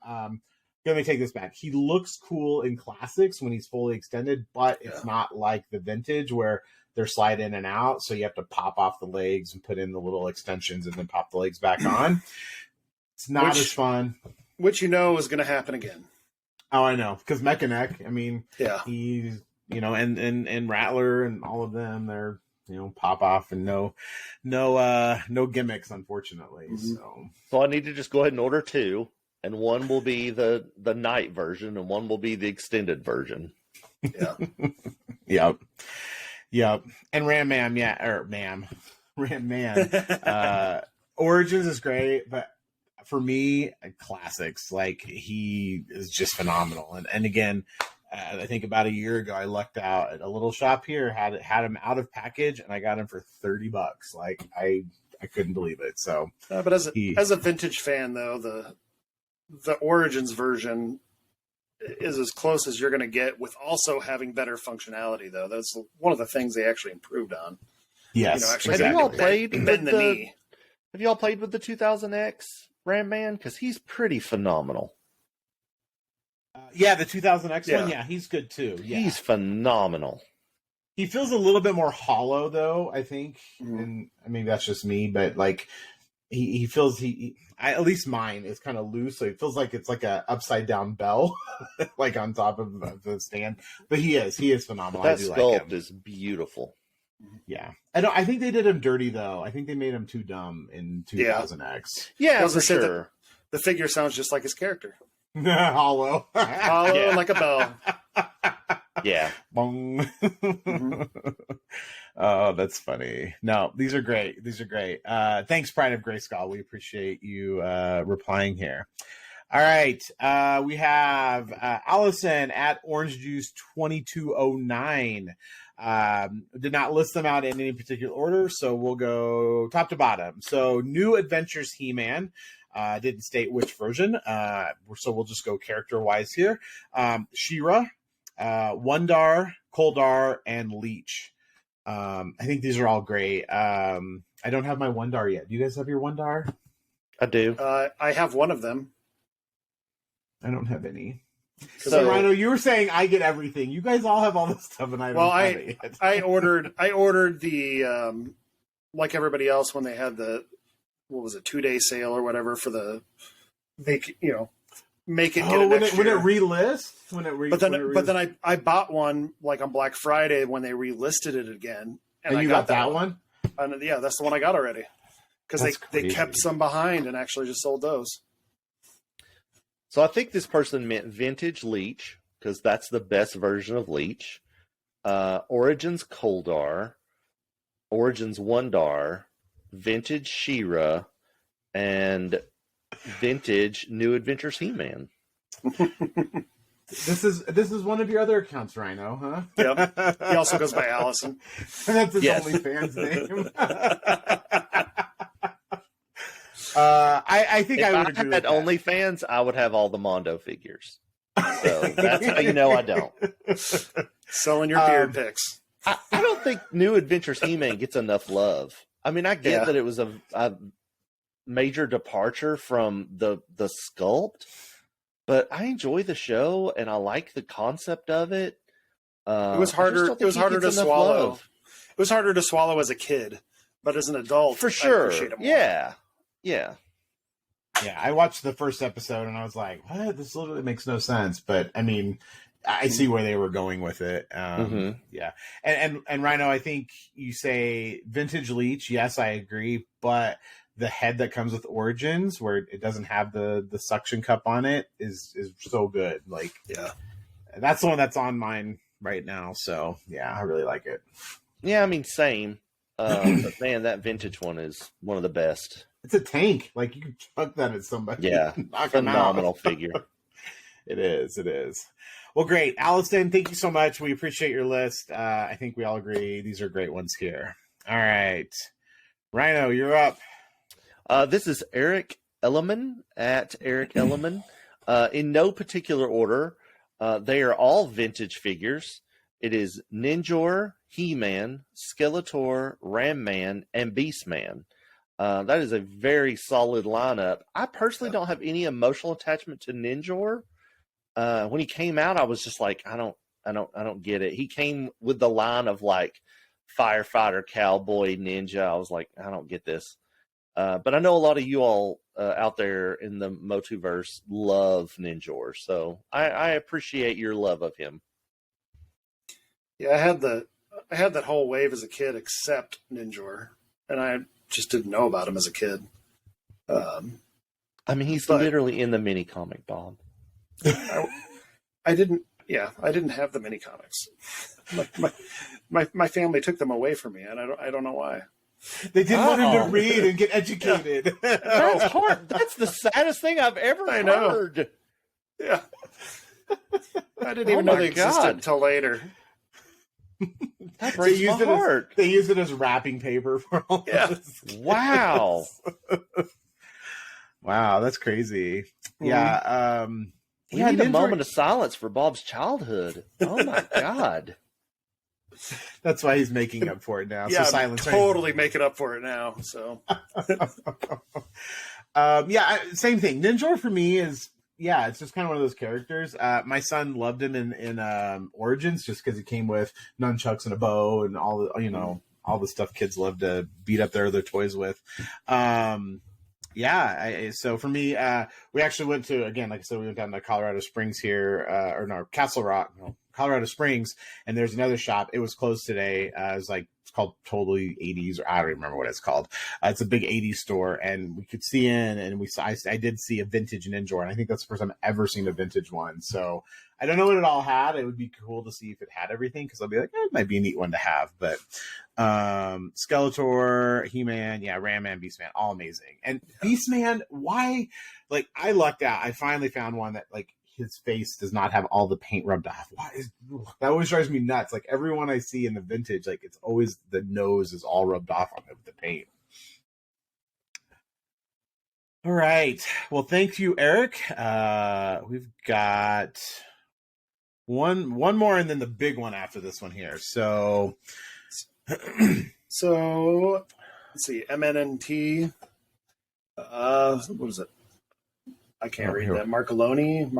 Let me take this back. He looks cool in classics when he's fully extended, but it's not like the vintage where they're slide in and out. So you have to pop off the legs and put in the little extensions and then pop the legs back on. It's not as fun. Which is going to happen again. Oh, I know. Because Mechaneck, I mean, he's, and Rattler and all of them, they're, pop off and no gimmicks, unfortunately. Mm-hmm. So I need to just go ahead and order 2, and one will be the night version, and one will be the extended version. Yeah. Yep. And Ram Man. Origins is great, but for me, classics, like he is just phenomenal. And again, I think about a year ago, I lucked out at a little shop here, had him out of package, and I got him for $30. Like I couldn't believe it. So, but as a vintage fan, though, the Origins version is as close as you're going to get with also having better functionality, though. That's one of the things they actually improved on. Yes. Have you all played bend the knee? Have you all played with the 2000X Ram Man? Because he's pretty phenomenal. Yeah, the 2000X one. Yeah, he's good too. Yeah. He's phenomenal. He feels a little bit more hollow, though, I think. And I mean, that's just me, but like he feels at least mine is kind of loose, so it feels like it's like a upside down bell, like on top of the stand. But he is phenomenal. That I do sculpt like him. is beautiful. Yeah, I think they did him dirty though. I think they made him too dumb in 2000X. Yeah, for sure. The figure sounds just like his character. Hollow, like a bell. Yeah. Bong. Oh, that's funny. No, these are great. Thanks, Pride of Grayskull. We appreciate you replying here. All right. We have Allison at Orange Juice 2209. Did not list them out in any particular order, so we'll go top to bottom. So New Adventures He-Man. Didn't state which version, so we'll just go character-wise here. She-Ra, Wundar, Koldar, and Leech. I think these are all great. I don't have my Wundar yet. Do you guys have your Wundar? I do. I have one of them. I don't have any. So Rhino, you were saying I get everything. You guys all have all this stuff, and I don't have it yet. I ordered the like everybody else when they had the 2-day sale or whatever for the make it when it relists. But then I bought one like on Black Friday when they relisted it again, and I you got that one. And yeah, that's the one I got already because they kept some behind and actually just sold those. So I think this person meant vintage Leech because that's the best version of Leech. Origins Koldar, Origins Wundar, vintage She-Ra, and vintage New Adventures He-Man. This is one of your other accounts, Rhino, huh? Yep. He also goes by Allison. That's his OnlyFans name. I think if I would agree with that. If I had OnlyFans, I would have all the Mondo figures. So that's how you know I don't. Selling your beard pics. I don't think New Adventures He-Man gets enough love. I mean, I get that it was a major departure from the sculpt, but I enjoy the show and I like the concept of it. It was harder. It was harder to swallow. It was harder to swallow as a kid, but as an adult, for sure. I appreciate it more. Yeah. I watched the first episode and I was like, "What? This literally makes no sense." But I mean, I see where they were going with it. Mhm. Yeah, and Rhino, I think you say vintage leech. Yes, I agree, but the head that comes with Origins, where it doesn't have the suction cup on it, is so good. Like, Yeah. that's the one that's on mine right now. So yeah, I really like it. Yeah, I mean, same. But man, that vintage one is one of the best. It's a tank. Like, you can chuck that at somebody. Yeah, Knock 'em out. phenomenal figure. It is. It is. Well, great. Allison, thank you so much. We appreciate your list. I think we all agree these are great ones here. All right. Rhino, you're up. This is Eric Elliman at Eric Elliman. In no particular order, they are all vintage figures. It is Ninjor, He-Man, Skeletor, Ram Man, and Beastman. That is a very solid lineup. I personally don't have any emotional attachment to Ninjor. When he came out, I was just like, I don't get it. He came with the line of like firefighter, cowboy, ninja. I was like, I don't get this. But I know a lot of you all out there in the MOTUverse love Ninjor, so I appreciate your love of him. Yeah, I had that whole wave as a kid, except Ninjor, and I just didn't know about him as a kid. I mean, he's literally in the mini comic, Bob. I didn't have the mini comics. My family took them away from me, and I don't know why. They didn't want him to read and get educated. That's hard. That's the saddest thing I've ever heard. Yeah. I didn't even know they existed until later. That breaks my heart. They use it as wrapping paper for all this. Wow. Wow, that's crazy. Yeah. We need a moment of silence for Bob's childhood. Oh my God. That's why he's making up for it now. Yeah, so silence. Totally making up for it now. So, same thing. Ninjor for me is, it's just kind of one of those characters. My son loved him in Origins just because he came with nunchucks and a bow and all the all the stuff kids love to beat up their other toys with. So for me, we actually went to, again, like I said, we went down to Colorado Springs here, Castle Rock, Colorado Springs, and there's another shop. It was closed today. It's called Totally 80s, or I don't remember what it's called. It's a big 80s store, and we could see in, and I did see a vintage Ninjor, and I think that's the first time I've ever seen a vintage one. So I don't know what it all had. It would be cool to see if it had everything, because I'll be like, it might be a neat one to have. But Skeletor, He-Man, Ram Man, Beastman, all amazing. And Beastman, why? Like, I lucked out. I finally found one that, like, his face does not have all the paint rubbed off. That always drives me nuts. Like, everyone I see in the vintage, like, it's always the nose is all rubbed off on it with the paint. All right. Well, thank you, Eric. We've got one more, and then the big one after this one here. So, let's see. MNNT. What is it? I can't read that. Marcoloni.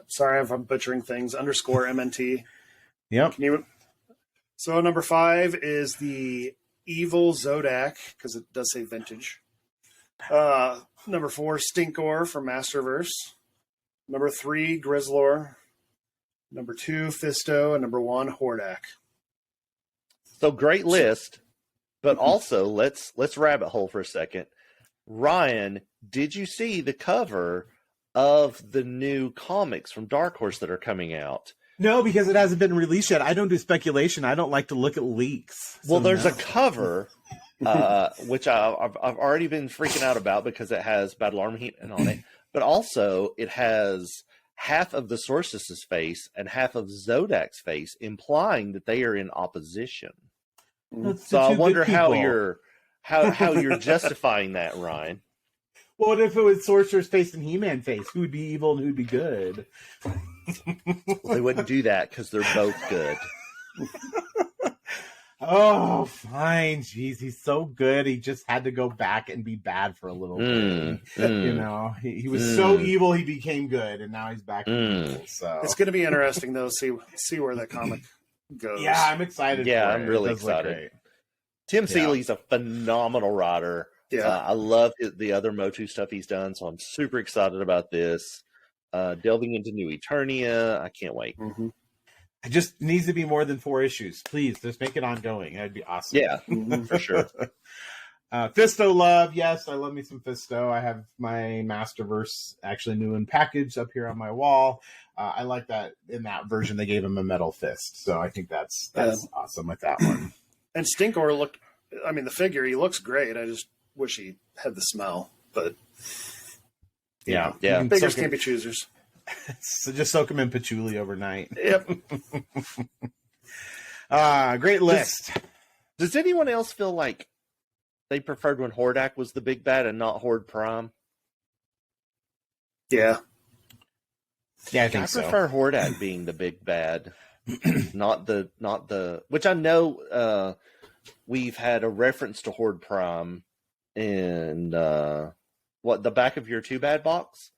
Sorry if I'm butchering things. _ MNT. Yep. So number 5 is the Evil Zodak, because it does say vintage. Number 4, Stinkor from Masterverse. Number 3, Grizzlor. Number 2, Fisto, and number 1, Hordak. So great list, but also let's rabbit hole for a second. Ryan, did you see the cover of the new comics from Dark Horse that are coming out? No, because it hasn't been released yet. I don't do speculation. I don't like to look at leaks. Well, there's a cover, which I've already been freaking out about because it has Battle Armor He-Man on it, but also it has half of the Sorceress's face and half of Zodak's face, implying that they are in opposition. So I wonder how you're justifying that, Ryan. Well, what if it was Sorcerer's face and He-Man face? Who would be evil and who'd be good? Well, they wouldn't do that because they're both good. Oh, fine. Jeez, he's so good. He just had to go back and be bad for a little bit. You know, he was so evil he became good, and now he's back to evil. So it's going to be interesting, though. See where that comic goes. Yeah, I'm excited. Yeah, for I'm it. really It does look excited. great. Tim Seeley's a phenomenal writer. Yeah, I love the other MOTU stuff he's done, so I'm super excited about this. delving into New Eternia. I can't wait. Mm-hmm. It just needs to be more than 4 issues. Please, just make it ongoing. That'd be awesome. Yeah, for sure. Fisto love. Yes, I love me some Fisto. I have my Masterverse actually new and packaged up here on my wall. I like that in that version they gave him a metal fist. So I think that's awesome with that one. And Stinkor the figure, he looks great. I just wish he had the smell. But yeah. Figures can't be choosers. So just soak him in patchouli overnight. Yep. Great list. Does anyone else feel like they preferred when Hordak was the big bad and not Horde Prime? Yeah, I think so. I prefer Hordak being the big bad, not the. Which I know we've had a reference to Horde Prime in the back of your 2 bad box.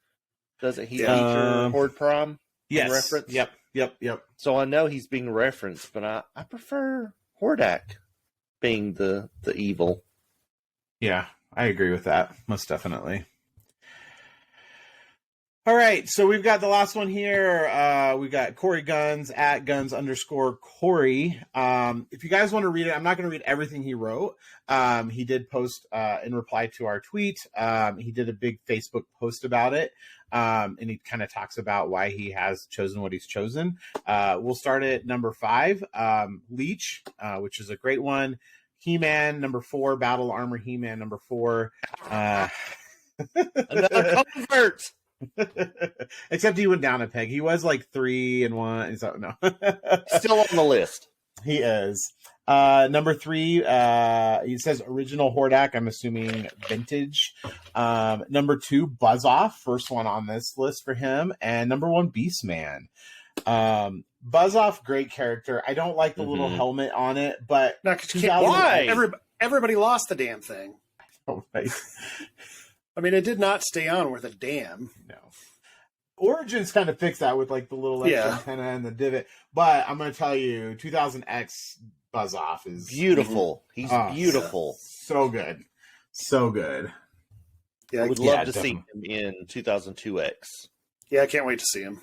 Doesn't he feature Horde Prime? Yes. Reference? Yep. So I know he's being referenced, but I prefer Hordak being the evil. Yeah, I agree with that. Most definitely. All right, so we've got the last one here. We got Corey Guns at Guns_Corey. If you guys want to read it, I'm not going to read everything he wrote. He did post in reply to our tweet. He did a big Facebook post about it, and he kind of talks about why he has chosen what he's chosen. We'll start at number 5, Leech, which is a great one. He-Man, number 4, Battle Armor He-Man, number 4. Another convert! Except he went down a peg. He was like 3 and 1. So no, still on the list. He is. Number 3. He says original Hordak. I'm assuming vintage. Number 2, Buzz Off. First one on this list for him. And number 1, Beastman. Buzz Off, great character. I don't like the little helmet on it, but no, why? Everybody lost the damn thing. Oh, right. I mean, it did not stay on worth a damn. No. Origins kind of fixed that with like the little extra antenna and the divot. But I'm going to tell you, 2000X Buzz Off is beautiful. He's beautiful. So good. So good. Yeah, I would love to see him in 2002X. Yeah, I can't wait to see him.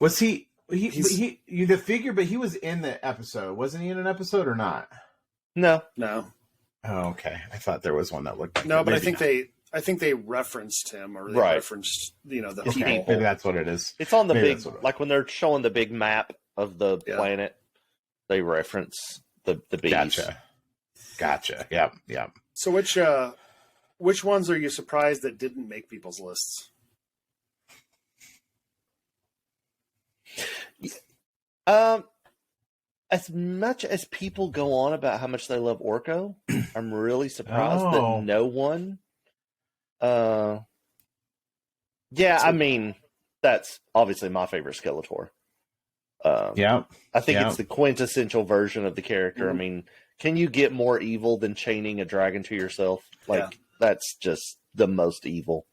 Was he the figure, but he was in the episode. Wasn't he in an episode or not? No. Oh, okay. I thought there was one that looked like no, but I think they referenced him, or they referenced the people. Maybe that's what it is. It's on the big, like when they're showing the big map of the planet, they reference the bees. Gotcha. Yep. So which ones are you surprised that didn't make people's lists? As much as people go on about how much they love Orko, I'm really surprised that no one. I mean, that's obviously my favorite Skeletor. I think it's the quintessential version of the character. Mm-hmm. I mean, can you get more evil than chaining a dragon to yourself? That's just the most evil.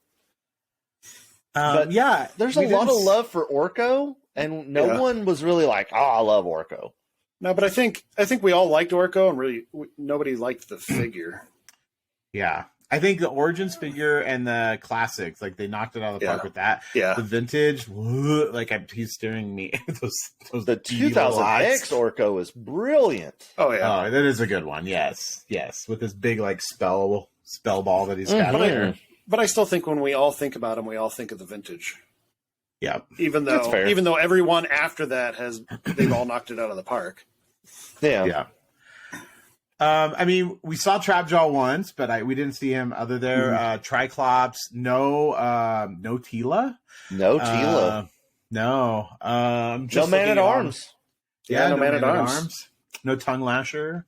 There's a lot of love for Orko, and no one was really like, "Oh, I love Orko." No, but I think we all liked Orko, and nobody liked the figure. Yeah, I think the Origins figure and the classics, like they knocked it out of the park with that. Yeah, the vintage, he's staring me. those the 2000X Orko is brilliant. Oh yeah, that is a good one. Yes, with this big like spell ball that he's got there. But I still think when we all think about him, we all think of the vintage. Yeah, even though everyone after that they've all knocked it out of the park. Yeah. I mean, we saw Trapjaw once, but we didn't see him other there. Triclops, no Tila. No Tila. No. No Man-at-Arms. Yeah, no Man-at-Arms. No Tongue Lasher.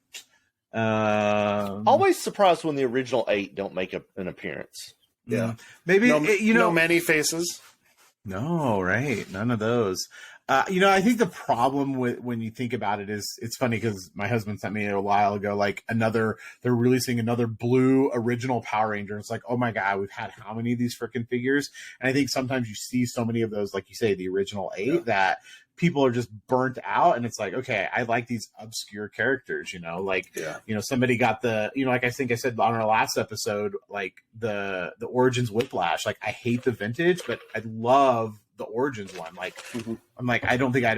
Always surprised when the original 8 don't make an appearance. Yeah. Maybe, no Many Faces. No, right. None of those. I think the problem with when you think about it is it's funny because my husband sent me a while ago, like they're releasing another blue original Power Ranger. It's like, oh my God, we've had how many of these freaking figures? And I think sometimes you see so many of those, like you say, the original 8 that people are just burnt out, and it's like, okay, I like these obscure characters, like, somebody got like I think I said on our last episode, like the Origins Whiplash. Like, I hate the vintage, but I love the Origins one. Like, I'm like, I don't think I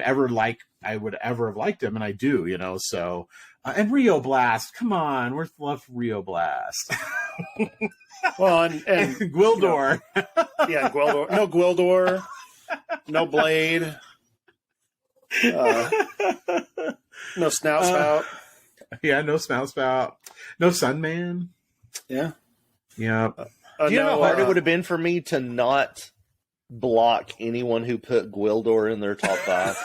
would ever have liked him, and I do, so. And Rio Blast, come on, we love Rio Blast. Well, and Gwildor. Gwildor. No Gwildor. No Blade. No Snout Spout. No Snout Spout. No Sunman. Yeah. Yeah. Do you know how hard it would have been for me to not block anyone who put Gwildor in their top 5?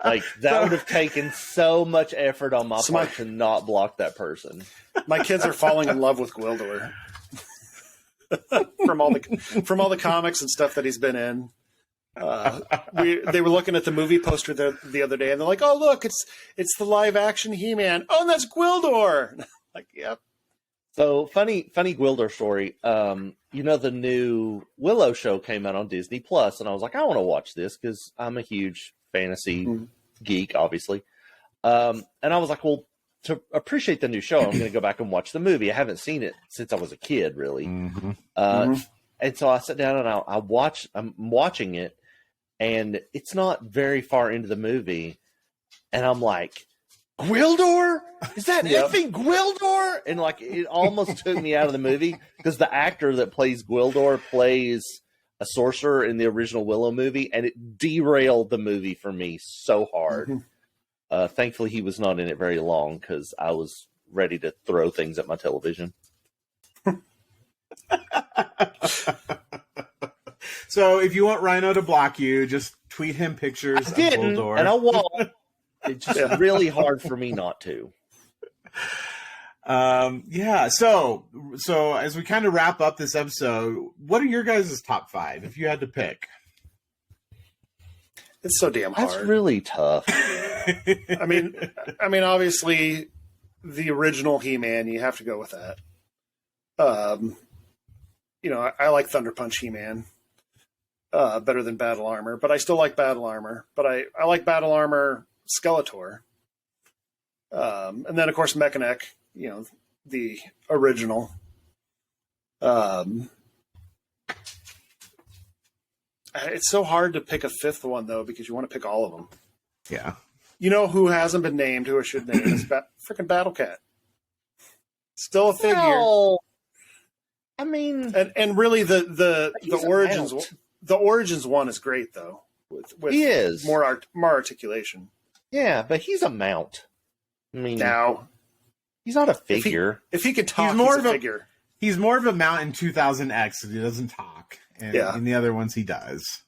Like, that would have taken so much effort on my part to not block that person. My kids are falling in love with Gwildor. from all the comics and stuff that he's been in. They were looking at the movie poster the other day, and they're like, "Oh, look, it's the live action He-Man. Oh, and that's Gwildor." Like, yep. So funny Gwildor story. The new Willow show came out on Disney Plus, and I was like, I want to watch this because I'm a huge fantasy geek, obviously. And I was like, well, to appreciate the new show, I'm going to go back and watch the movie. I haven't seen it since I was a kid, really. And so I sat down and I'm watching it, and it's not very far into the movie, and I'm like, Gwildor? Is that effing Gwildor? And like, it almost took me out of the movie because the actor that plays Gwildor plays a sorcerer in the original Willow movie, and it derailed the movie for me so hard. Thankfully, he was not in it very long because I was ready to throw things at my television. So if you want Rhino to block you, just tweet him pictures of Gwildor. And I won't. It's just really hard for me not to. So as we kind of wrap up this episode, what are your guys' top 5 if you had to pick? It's so damn hard. That's really tough. I mean, obviously, the original He-Man, you have to go with that. I like Thunder Punch He-Man better than Battle Armor, but I still like Battle Armor. But I like Battle Armor Skeletor. And then, of course, Mechanic, the original. It's so hard to pick a 5th one, though, because you want to pick all of them. Yeah. You know who hasn't been named, who I should name, is freaking Battle Cat. Still a figure. Well, I mean... And really, the Origins one is great, though. With he is. More articulation. Yeah, but he's a mount. I mean... Now... He's not a figure. If he could talk, he's a figure. He's more of a mount in 2000X. He doesn't talk. And in the other ones, he does.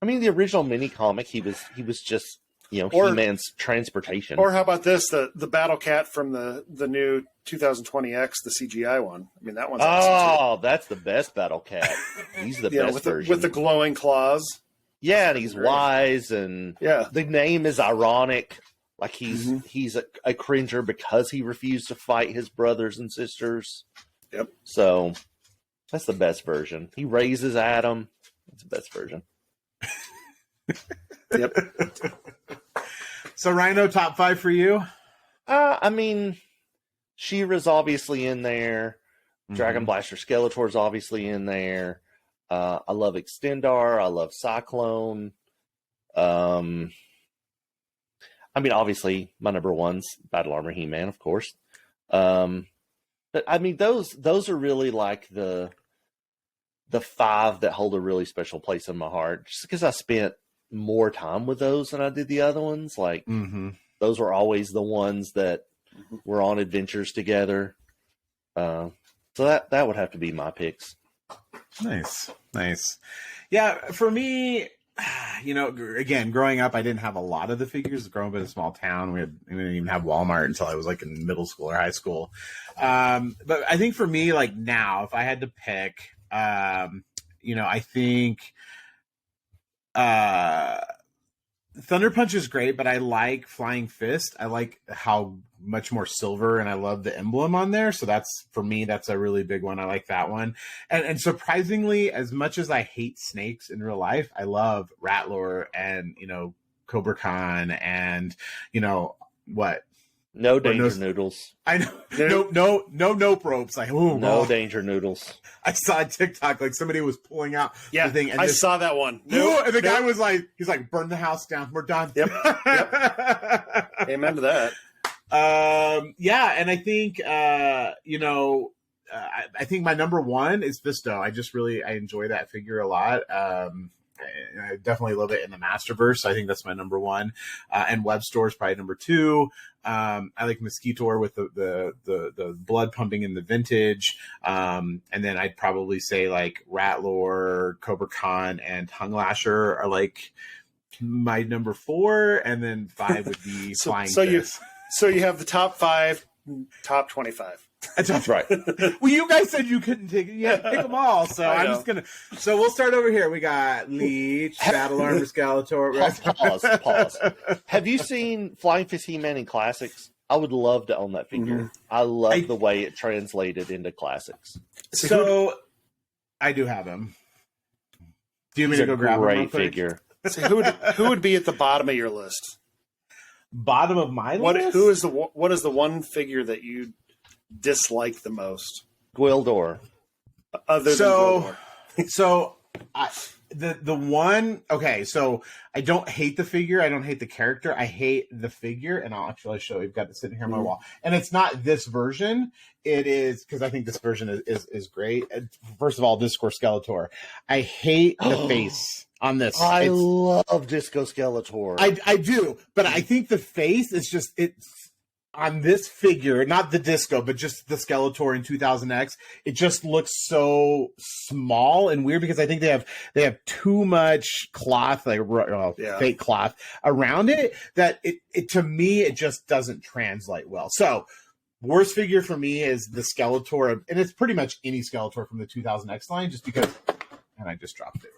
I mean, the original mini comic, he was just, He-Man's transportation. Or how about this? The Battle Cat from the new 2020X, the CGI one. I mean, that one's awesome too. That's the best Battle Cat. He's the best version. With the glowing claws. Yeah, and he's wise, and the name is ironic. Like he's a cringer because he refused to fight his brothers and sisters. Yep. So that's the best version. He raises Adam. That's the best version. Yep. So Rhino, top 5 for you? I mean, She-Ra's obviously in there. Dragon Blaster Skeletor's obviously in there. I love Extendar. I love Cyclone. I mean, obviously, my number one's Battle Armor He-Man, of course. But I mean, those are really like the 5 that hold a really special place in my heart, just because I spent more time with those than I did the other ones. Like those were always the ones that were on adventures together. So that would have to be my picks. Nice. Yeah, for me, again, growing up, I didn't have a lot of the figures. Growing up in a small town, we didn't even have Walmart until I was like in middle school or high school. But I think for me, like now, if I had to pick, I think Thunder Punch is great, but I like Flying Fist. I like how much more silver, and I love the emblem on there. So for me, that's a really big one. I like that one. And surprisingly, as much as I hate snakes in real life, I love Rattler and, Cobra Khan and, what? No danger noodles. I know. No nope ropes. Like, ooh, no danger noodles. I saw a TikTok, like somebody was pulling out the thing. And I saw that one. And the guy was like, he's like, burn the house down. We're done. Yep. Amen to that. Yeah. And I think, I think my number one is Fisto. I enjoy that figure a lot. I definitely love it in the Masterverse. I think that's my number one. And Web Store is probably number two. I like Mosquitor with the blood pumping in the vintage. And then I'd probably say like Ratlore, Cobra Khan, and Tongue Lasher are like my number four. And then 5 would be Flying Fist. So you have the top 5, top 25. That's right. Well, you guys said you couldn't pick them all, so I'm just gonna. So we'll start over here. We got Leech, Battle Armor, Skeletor. Pause. Have you seen Flying Fist He-Man in Classics? I would love to own that figure. Mm-hmm. I love the way it translated into Classics. So I do have him. Do you want me to go grab him? Great figure. So who would be at the bottom of your list? Bottom of my list. What is the one figure that you dislike the most? Gwildor. Other than Gwildor. So the one. Okay, so I don't hate the figure. I don't hate the character. I hate the figure, and I'll actually show you. I've got it sitting here on my wall, and it's not this version. It is because I think this version is great. First of all, Disco Skeletor. I hate the face on this. I love Disco Skeletor. I do, but I think the face is just it's on this figure, not the Disco, but just the Skeletor in 2000X. It just looks so small and weird because I think they have too much cloth, fake cloth around it that it to me it just doesn't translate well. So worst figure for me is the Skeletor, and it's pretty much any Skeletor from the 2000X line, just because. And I just dropped it.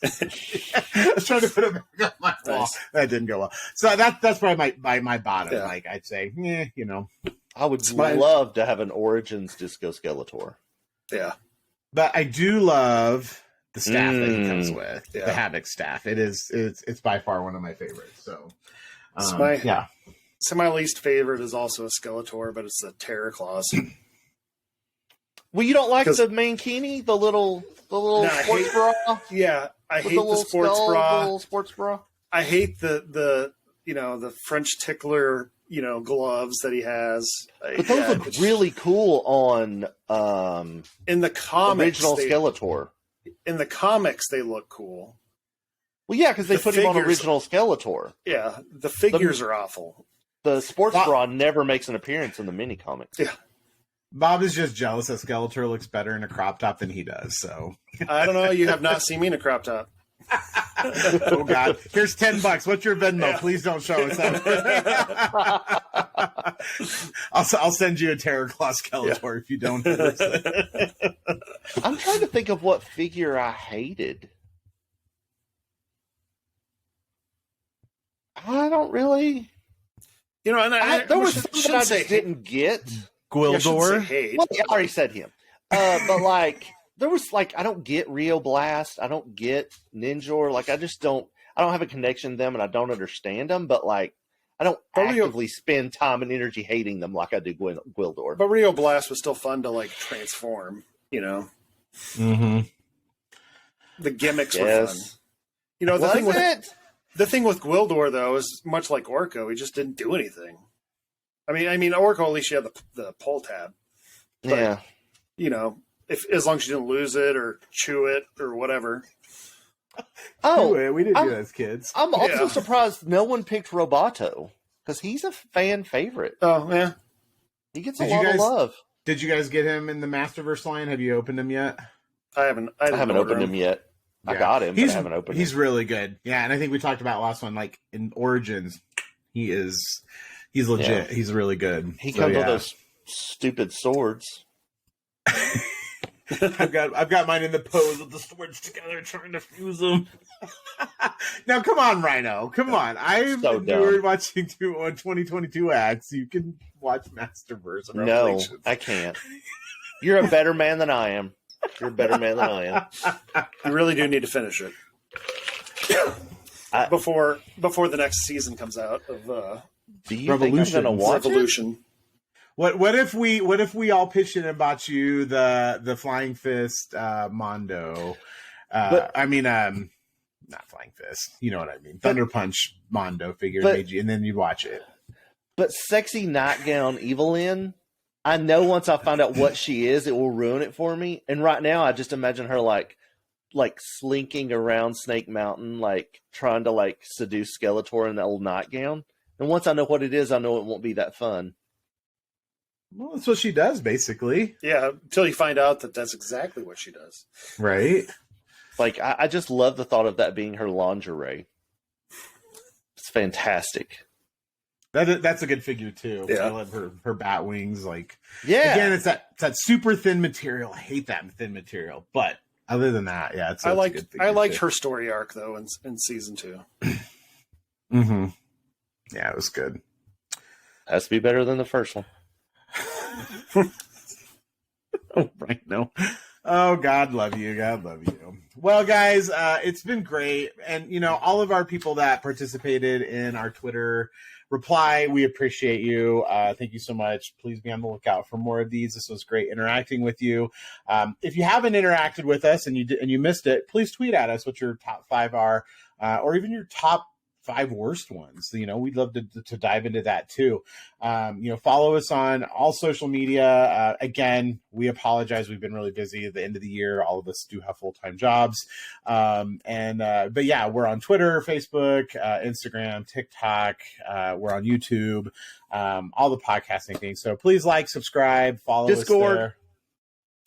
I was trying to put it back on my wall. Nice. That didn't go well. So that's probably my bottom. Yeah. Like I'd say, I would love to have an Origins Disco Skeletor. Yeah, but I do love the staff that he comes with. The Havoc staff. It's by far one of my favorites. So So my least favorite is also a Skeletor, but it's the Terror Claws. Well, you don't like the Mankini, the little sports bra? Yeah, I hate the sports bra. The little sports bra. I hate the French tickler, gloves that he has. But those look really cool on in the comics. Original Skeletor. In the comics, they look cool. Well, yeah, because they put him on original Skeletor. Yeah, the figures are awful. The sports bra never makes an appearance in the mini comics. Yeah. Bob is just jealous that Skeletor looks better in a crop top than he does. So I don't know. You have not seen me in a crop top. Oh God! Here's $10. What's your Venmo? Yeah. Please don't show us that. I'll send you a Terror Claw Skeletor if you don't. I'm trying to think of what figure I hated. I don't really. And there was something I just didn't get. Gwildor. Well, I already said him. But there was I don't get Rio Blast. I don't get Ninjor. I don't have a connection to them, and I don't understand them. But I don't actively spend time and energy hating them like I do Gwildor. But Rio Blast was still fun to transform. Mm-hmm. The gimmicks were fun. The thing with Gwildor though is much like Orko. He just didn't do anything. I mean, Orko at least you had the pull tab. But, as long as you didn't lose it or chew it or whatever. Oh, we didn't do that as kids. I'm also surprised no one picked Roboto because he's a fan favorite. Oh yeah, he gets a lot of love. Did you guys get him in the Masterverse line? Have you opened him yet? I haven't opened him yet. Yeah. I got him, but I haven't opened him. He's really good. Yeah, and I think we talked about last one, in Origins, he's legit. Yeah. He's really good. He comes with those stupid swords. I've got mine in the pose of the swords together, trying to fuse them. Now, come on, Rhino. Come on. I've endured watching 2022 acts. You can watch Masterverse. No, I can't. You're a better man than I am. You're a better man than I am. You really do need to finish it. before the next season comes out of Do you think I'm going to watch Revolution. What if we all pitched in and bought you the Flying Fist Mondo? Not Flying Fist. You know what I mean? Thunder Punch Mondo figure, and then you'd watch it. But sexy nightgown Evelyn, I know once I find out what she is, it will ruin it for me. And right now, I just imagine her like slinking around Snake Mountain, like trying to like seduce Skeletor in that old nightgown. And once I know what it is, I know it won't be that fun. Well, that's what she does, basically. Yeah, until you find out that that's exactly what she does. Right? Like, I just love the thought of that being her lingerie. It's fantastic. That's a good figure, too. Yeah. I love her bat wings. Like, Yeah. Again, it's that super thin material. I hate that thin material. But other than that, yeah, it's a good figure, I liked too. her story arc, though, in season 2. Mm-hmm. Yeah, it was good. Has to be better than the first one. Oh, right. No. Oh, God love you. God love you. Well, guys, it's been great. And, all of our people that participated in our Twitter reply, we appreciate you. Thank you so much. Please be on the lookout for more of these. This was great interacting with you. If you haven't interacted with us and you missed it, please tweet at us what your top 5 are, or even your top 5 worst ones. We'd love to dive into that too. Follow us on all social media. Again, we apologize. We've been really busy at the end of the year. All of us do have full-time jobs. But yeah, we're on Twitter, Facebook, Instagram, TikTok. We're on YouTube, all the podcasting things. So please subscribe, follow Discord. us there.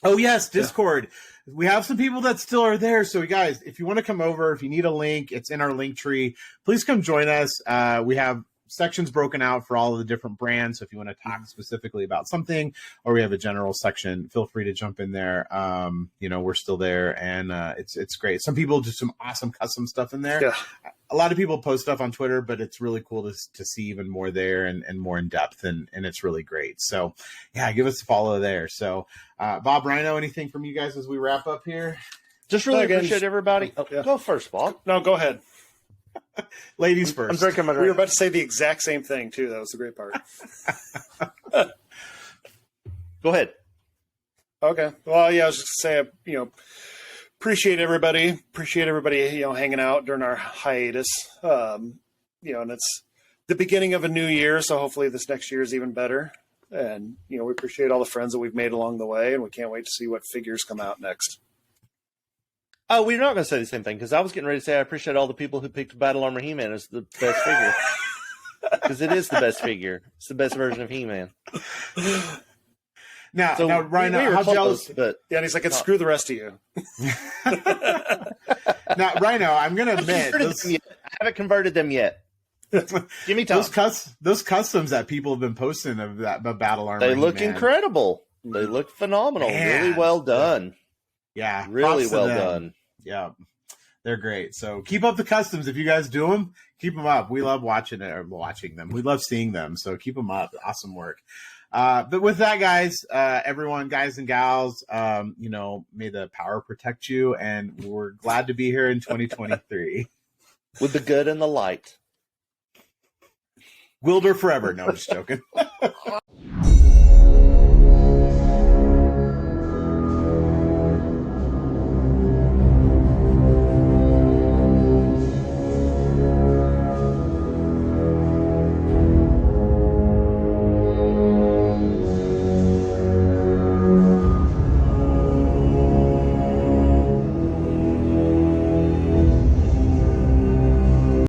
Oh yes, Discord. Yeah. We have some people that still are there. So guys, if you want to come over, if you need a link, it's in our link tree. Please come join us. We have sections broken out for all of the different brands. So if you want to talk specifically about something, or we have a general section, feel free to jump in there. We're still there, and it's great. Some people do some awesome custom stuff in there. Yeah. A lot of people post stuff on Twitter, but it's really cool to see even more there and more in depth, and it's really great. So yeah, give us a follow there. So Bob, Rhino, anything from you guys as we wrap up here? Just really appreciate everybody. Yeah. Go first, Bob. No, go ahead. Ladies first. I'm drinking my drink. We were about to say the exact same thing, too. That was the great part. Go ahead. Okay. Well, yeah, I was just going to say, appreciate everybody. Hanging out during our hiatus. And it's the beginning of a new year, so hopefully this next year is even better. And, we appreciate all the friends that we've made along the way, and we can't wait to see what figures come out next. Oh, we're not going to say the same thing, because I was getting ready to say I appreciate all the people who picked Battle Armor He-Man as the best figure. Because it is the best figure. It's the best version of He-Man. Now, Rhino, how jealous? But yeah, and he's like, screw the rest of you. Now, Rhino, I'm going to admit, I haven't converted them yet. Give me time. Those customs that people have been posting of that Battle Armor, they look incredible. They look phenomenal. Man. Really well done. Yeah, really well done. Yeah, they're great. So keep up the customs. If you guys do them, keep them up. We love watching them. We love seeing them. So keep them up. Awesome work. But with that, guys, everyone, guys and gals, may the power protect you. And we're glad to be here in 2023. With the good and the light. Wilder forever. No, just joking.